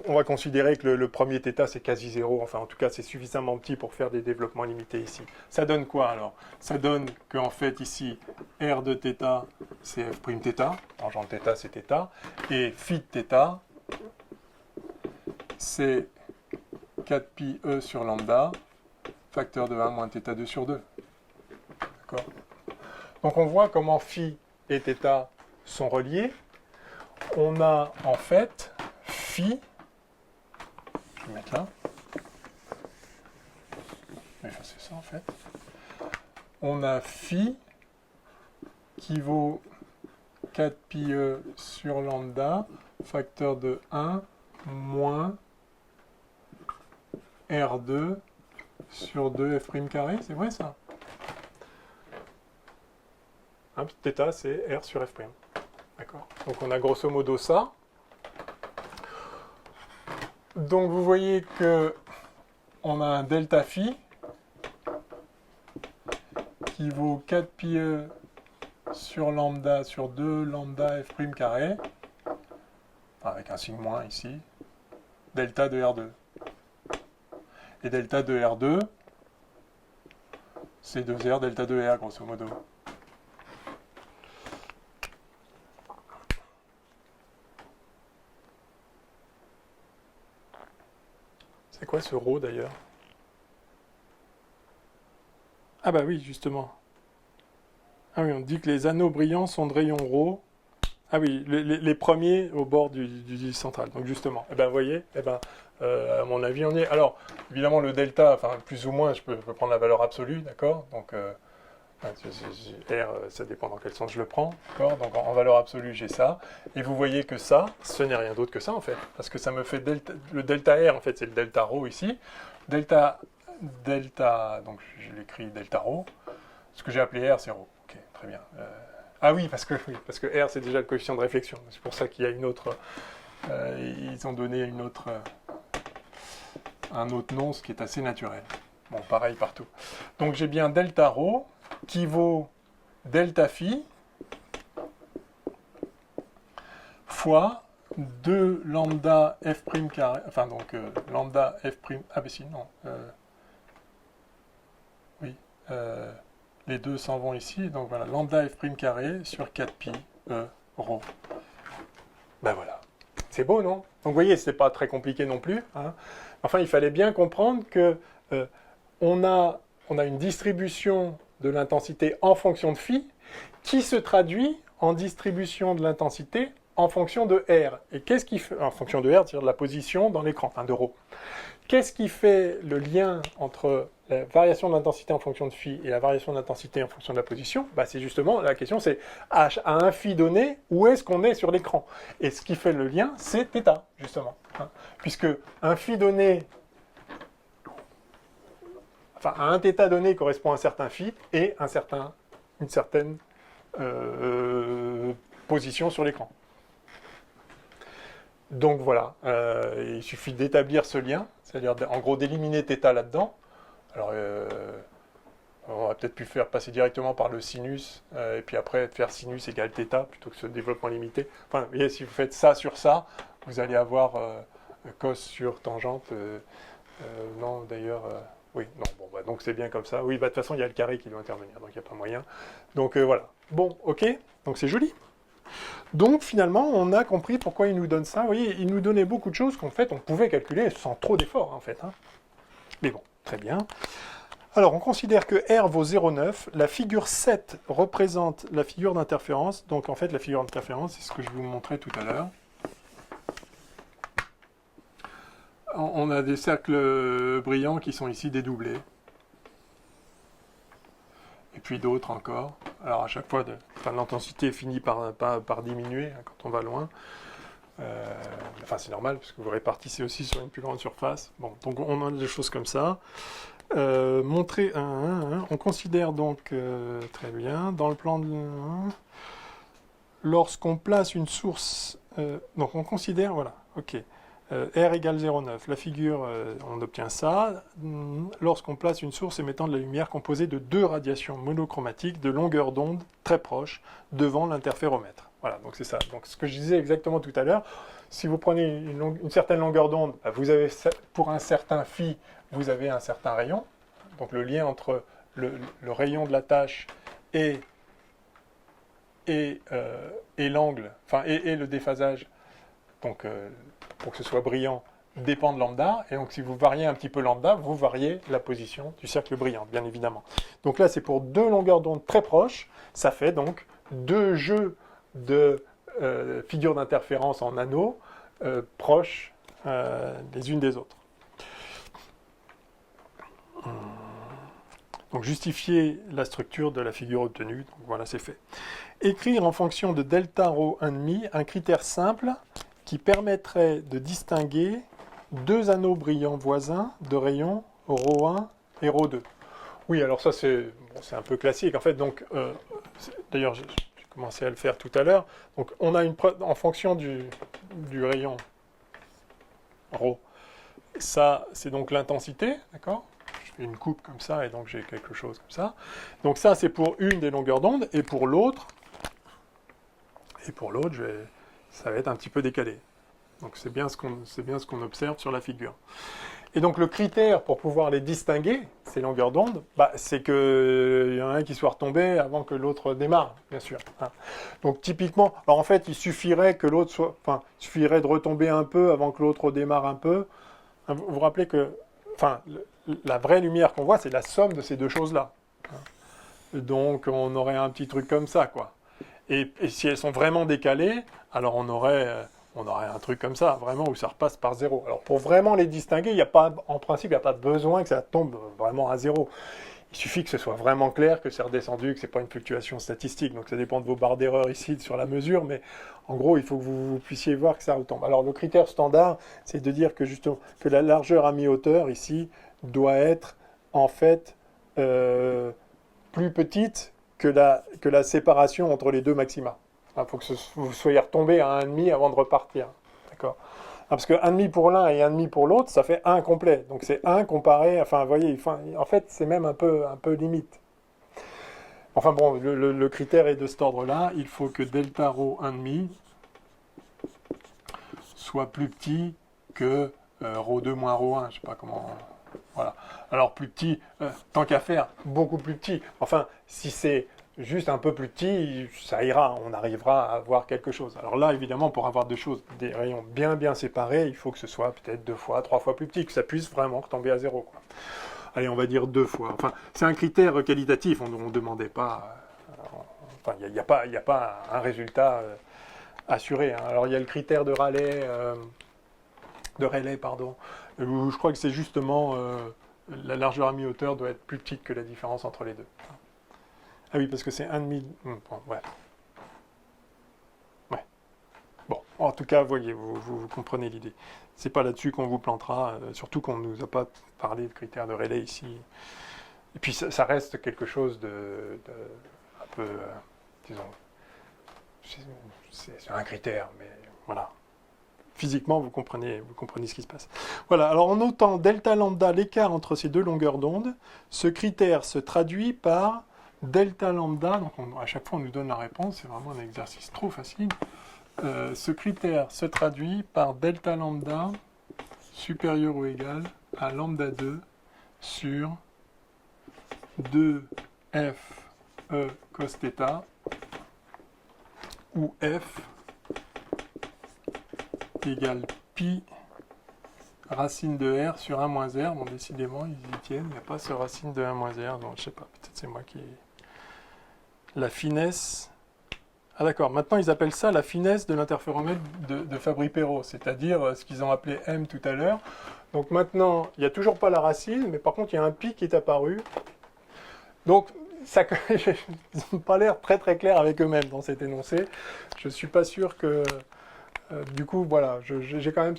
On va considérer que le premier θ c'est quasi zéro, enfin en tout cas c'est suffisamment petit pour faire des développements limités ici. Ça donne quoi alors? Ça donne qu'en fait ici, R de θ c'est f'θ, tangente θ c'est θ, et phi de θ c'est 4 pi e sur lambda, facteur de 1 moins θ2 sur 2. D'accord? Donc on voit comment phi et θ sont reliés. On a en fait phi, je vais mettre là, enfin c'est ça en fait, on a phi qui vaut 4 pi e sur lambda, facteur de 1 moins R2 sur 2 f' carré, c'est vrai ça? Hein, θ c'est R sur f'. D'accord. Donc on a grosso modo ça. Donc vous voyez que on a un delta phi qui vaut 4 pi e sur lambda sur 2 lambda f' carré, avec un signe moins ici, delta de R2. Et delta de R2, c'est 2R delta de R, grosso modo. C'est quoi ce ρ d'ailleurs? Ah bah oui, justement. Ah oui, on dit que les anneaux brillants sont de rayon ρ. Ah oui, les premiers au bord du central. Donc justement, eh ben, vous voyez, eh ben, à mon avis, on est... Alors, évidemment, le delta, enfin, plus ou moins, je peux prendre la valeur absolue, d'accord? Donc, R, ça dépend dans quel sens je le prends, d'accord? Donc, en valeur absolue, j'ai ça. Et vous voyez que ça, ce n'est rien d'autre que ça, en fait. Parce que ça me fait le delta R, en fait, c'est le delta ρ ici. Delta, donc je l'écris delta ρ. Ce que j'ai appelé R, c'est ρ. Ok, très bien. Ah oui, parce que R, c'est déjà le coefficient de réflexion. C'est pour ça qu'il y a une autre... ils ont donné un autre nom, ce qui est assez naturel. Bon, pareil partout. Donc j'ai bien delta rho qui vaut delta phi fois 2 lambda f prime carré, enfin donc lambda f prime, ah ben si, non, oui, les deux s'en vont ici, donc voilà, lambda f prime carré sur 4 pi e rho. Ben voilà, c'est beau, non? Donc vous voyez, c'est pas très compliqué non plus, hein. Enfin, il fallait bien comprendre que on a une distribution de l'intensité en fonction de phi qui se traduit en distribution de l'intensité en fonction de R. Et qu'est-ce qui fait, en fonction de R, c'est-à-dire de la position dans l'écran, enfin de rho. Qu'est-ce qui fait le lien entre la variation de l'intensité en fonction de phi et la variation de l'intensité en fonction de la position? Bah, c'est justement, la question c'est, à un phi donné, où est-ce qu'on est sur l'écran? Et ce qui fait le lien, c'est θ, justement. Hein. Puisque un phi donné, enfin, à un θ donné correspond à un certain phi et une certaine position sur l'écran. Donc voilà, il suffit d'établir ce lien, c'est-à-dire en gros d'éliminer θ là-dedans. Alors on aurait peut-être pu faire passer directement par le sinus, et puis après faire sinus égale θ plutôt que ce développement limité. Enfin, vous voyez, si vous faites ça sur ça, vous allez avoir cos sur tangente. Non, d'ailleurs, oui, non, bon, bah, donc c'est bien comme ça. Oui, bah, de toute façon, il y a le carré qui doit intervenir, donc il n'y a pas moyen. Donc voilà. Bon, ok, donc c'est joli. Donc finalement, on a compris pourquoi il nous donne ça. Vous voyez, il nous donnait beaucoup de choses qu'en fait, on pouvait calculer sans trop d'efforts, en fait. Hein. Mais bon, très bien. Alors, on considère que R vaut 0,9. La figure 7 représente la figure d'interférence. Donc, en fait, la figure d'interférence, c'est ce que je vous montrais tout à l'heure. On a des cercles brillants qui sont ici dédoublés. Et puis d'autres encore. Alors à chaque fois, l'intensité finit par diminuer hein, quand on va loin. Enfin c'est normal, parce que vous répartissez aussi sur une plus grande surface. Bon, donc on a des choses comme ça. Montrer on considère donc, très bien, dans le plan de lorsqu'on place une source... donc on considère, voilà, ok. R égale 0,9. La figure, on obtient ça lorsqu'on place une source émettant de la lumière composée de deux radiations monochromatiques de longueur d'onde très proches devant l'interféromètre. Voilà, donc c'est ça. Donc ce que je disais exactement tout à l'heure, si vous prenez une certaine longueur d'onde, vous avez, pour un certain phi, vous avez un certain rayon. Donc le lien entre le rayon de la tâche et l'angle, enfin et le déphasage, donc pour que ce soit brillant, dépend de lambda. Et donc, si vous variez un petit peu lambda, vous variez la position du cercle brillant, bien évidemment. Donc là, c'est pour deux longueurs d'onde très proches. Ça fait donc deux jeux de figures d'interférence en anneaux proches les unes des autres. Donc, justifier la structure de la figure obtenue. Donc, voilà, c'est fait. Écrire en fonction de delta rho 1,5 un critère simple qui permettrait de distinguer deux anneaux brillants voisins de rayons ρ1 et ρ2. Oui, alors ça c'est un peu classique. En fait, donc, d'ailleurs, j'ai commencé à le faire tout à l'heure. Donc, on a en fonction du rayon ρ, ça c'est donc l'intensité, d'accord? Je fais une coupe comme ça et donc j'ai quelque chose comme ça. Donc ça c'est pour une des longueurs d'onde et pour l'autre, ça va être un petit peu décalé. Donc c'est bien ce qu'on observe sur la figure. Et donc le critère pour pouvoir les distinguer, ces longueurs d'onde, c'est qu'il y en a un qui soit retombé avant que l'autre démarre, bien sûr. Hein. Donc typiquement, alors en fait il suffirait que l'autre soit, enfin, il suffirait de retomber un peu avant que l'autre démarre un peu. Vous vous rappelez que, enfin, la vraie lumière qu'on voit, c'est la somme de ces deux choses-là. Hein. Donc on aurait un petit truc comme ça, quoi. Et si elles sont vraiment décalées, alors on aurait un truc comme ça, vraiment, où ça repasse par zéro. Alors pour vraiment les distinguer, en principe, il n'y a pas besoin que ça tombe vraiment à zéro. Il suffit que ce soit vraiment clair, que c'est redescendu, que ce n'est pas une fluctuation statistique. Donc ça dépend de vos barres d'erreur ici sur la mesure, mais en gros, il faut que vous puissiez voir que ça retombe. Alors le critère standard, c'est de dire que justement que la largeur à mi-hauteur ici doit être en fait plus petite que la séparation entre les deux maxima. Il faut que vous soyez retombé à 1,5 avant de repartir. D'accord ? parce que 1,5 pour l'un et 1,5 pour l'autre, ça fait 1 complet. Donc c'est 1 comparé, enfin, vous voyez, en fait, c'est même un peu limite. Enfin bon, le critère est de cet ordre-là. Il faut que delta rho 1,5 soit plus petit que rho 2 moins rho 1. Je sais pas comment... Voilà. Alors plus petit, tant qu'à faire, beaucoup plus petit. Enfin, si c'est juste un peu plus petit, ça ira, on arrivera à avoir quelque chose. Alors là, évidemment, pour avoir des rayons bien séparés, il faut que ce soit peut-être 2 fois, 3 fois plus petit, que ça puisse vraiment tomber à 0, quoi. Allez, on va dire 2 fois. Enfin, c'est un critère qualitatif, on ne demandait pas... Enfin, il n'y a pas un résultat assuré. Hein. Alors, il y a le critère de Rayleigh, pardon, où je crois que c'est justement la largeur à mi-hauteur doit être plus petite que la différence entre les deux. Ah oui, parce que c'est 1,5... Bon, ouais. Ouais. Bon, en tout cas, voyez, vous comprenez l'idée. C'est pas là-dessus qu'on vous plantera, surtout qu'on ne nous a pas parlé de critères de Rayleigh ici. Et puis ça reste quelque chose de un peu, disons, c'est un critère, mais voilà. Physiquement, vous comprenez ce qui se passe. Voilà, alors en notant delta lambda, l'écart entre ces deux longueurs d'onde, ce critère se traduit par delta lambda, donc à chaque fois on nous donne la réponse, c'est vraiment un exercice trop facile. Ce critère se traduit par delta lambda supérieur ou égal à lambda 2 sur 2f e cos θ, où f égale pi racine de r sur 1 moins r. Bon, décidément, ils y tiennent. Il n'y a pas ce racine de 1 moins r. Donc, je sais pas, peut-être c'est moi qui... La finesse... Ah d'accord, maintenant ils appellent ça la finesse de l'interféromètre de Fabry-Perot, c'est-à-dire ce qu'ils ont appelé M tout à l'heure. Donc maintenant, il n'y a toujours pas la racine, mais par contre, il y a un pi qui est apparu. Donc, ça n'a pas l'air très clair avec eux-mêmes dans cet énoncé. Je ne suis pas sûr que... du coup, voilà, j'ai quand même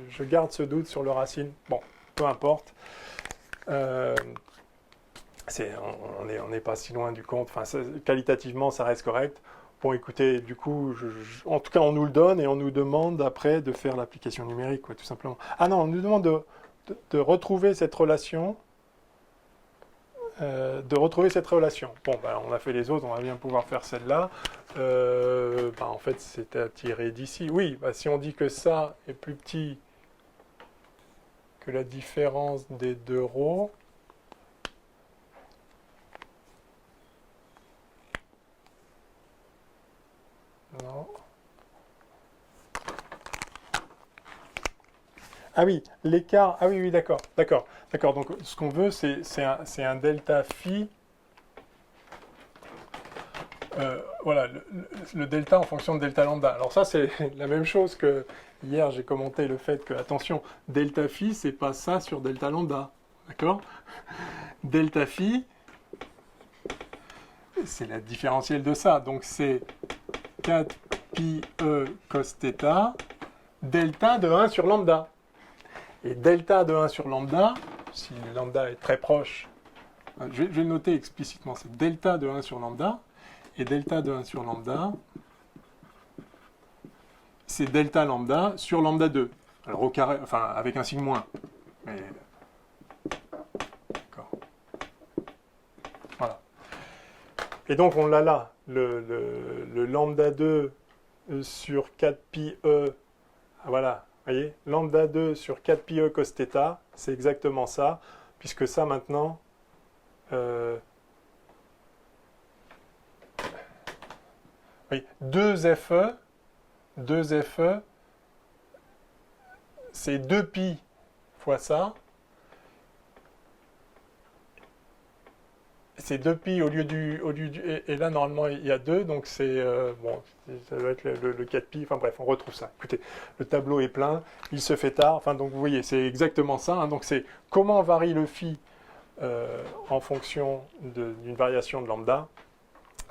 je garde ce doute sur le racine. Bon, peu importe. On n'est pas si loin du compte. Enfin, qualitativement, ça reste correct. Bon, écoutez, du coup, en tout cas, on nous le donne et on nous demande après de faire l'application numérique, quoi, tout simplement. Ah non, on nous demande de retrouver cette relation. Bon, ben, on a fait les autres, on va bien pouvoir faire celle-là. En fait, c'est à tirer d'ici. Oui, ben, si on dit que ça est plus petit que la différence des deux rho, non. Ah oui, l'écart. Ah oui, d'accord. Donc, ce qu'on veut, c'est un delta phi. Voilà, le delta en fonction de delta lambda. Alors ça, c'est la même chose que hier, j'ai commenté le fait que, attention, delta phi, c'est pas ça sur delta lambda. D'accord? Delta phi, c'est la différentielle de ça. Donc c'est 4 pi e cos θ, delta de 1 sur lambda. Et delta de 1 sur lambda, si lambda est très proche, je vais le noter explicitement, c'est delta de 1 sur lambda, et delta de 1 sur lambda, c'est delta lambda sur lambda 2. Alors au carré, enfin avec un signe moins. Mais... D'accord. Voilà. Et donc on l'a là, le lambda 2 sur 4 pi e, voilà. Vous voyez, lambda 2 sur 4 pi e cos θ, c'est exactement ça, puisque ça maintenant, oui, 2FE, c'est 2 pi fois ça, c'est 2 pi au lieu du et là normalement il y a 2, donc c'est bon, ça doit être le 4 pi, enfin bref, on retrouve ça. Écoutez, le tableau est plein, il se fait tard, enfin donc vous voyez, c'est exactement ça, hein, donc c'est comment varie le phi en fonction d'une variation de lambda,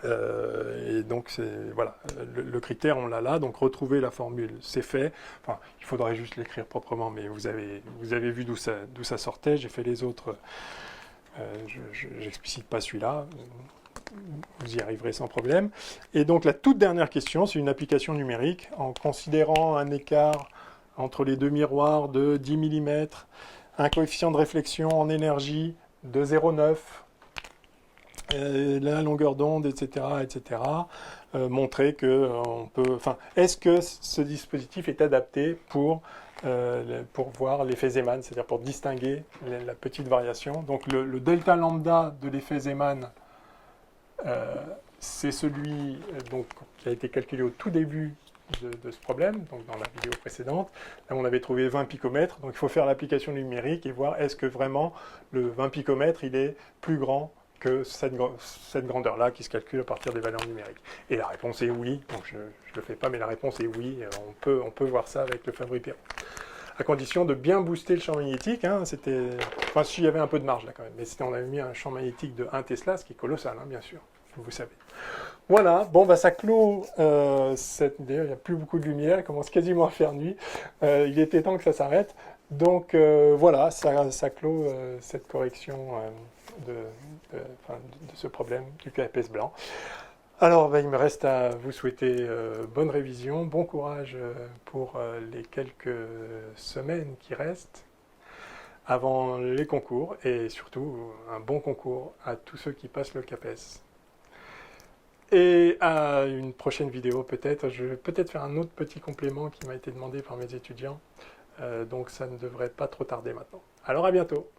et donc c'est voilà, le critère on l'a là, donc retrouver la formule c'est fait, enfin il faudrait juste l'écrire proprement, mais vous avez vu d'où ça sortait, j'ai fait les autres. Je n'explicite pas celui-là, vous y arriverez sans problème. Et donc la toute dernière question, c'est une application numérique, en considérant un écart, entre les deux miroirs de 10 mm, un coefficient de réflexion en énergie de 0,9, la longueur d'onde, etc., etc., montrer que on peut. Enfin, est-ce que ce dispositif est adapté pour voir l'effet Zeeman, c'est-à-dire pour distinguer la petite variation. Donc le delta lambda de l'effet Zeeman, c'est celui donc, qui a été calculé au tout début de ce problème, donc dans la vidéo précédente. Là, on avait trouvé 20 picomètres, donc il faut faire l'application numérique et voir est-ce que vraiment le 20 picomètres, il est plus grand que cette grandeur-là qui se calcule à partir des valeurs numériques. Et la réponse est oui, donc je ne le fais pas, mais la réponse est oui, on peut voir ça avec le Fabry-Perot. À condition de bien booster le champ magnétique, hein, enfin s'il y avait un peu de marge là quand même, mais on avait mis un champ magnétique de 1 Tesla, ce qui est colossal, hein, bien sûr, vous savez. Voilà, bon bah ça clôt d'ailleurs il n'y a plus beaucoup de lumière, il commence quasiment à faire nuit, il était temps que ça s'arrête, donc voilà, ça clôt cette correction de ce problème du KPS blanc. Alors bah, il me reste à vous souhaiter bonne révision, bon courage pour les quelques semaines qui restent avant les concours, et surtout un bon concours à tous ceux qui passent le CAPES. Et à une prochaine vidéo peut-être, je vais peut-être faire un autre petit complément qui m'a été demandé par mes étudiants, donc ça ne devrait pas trop tarder maintenant. Alors à bientôt.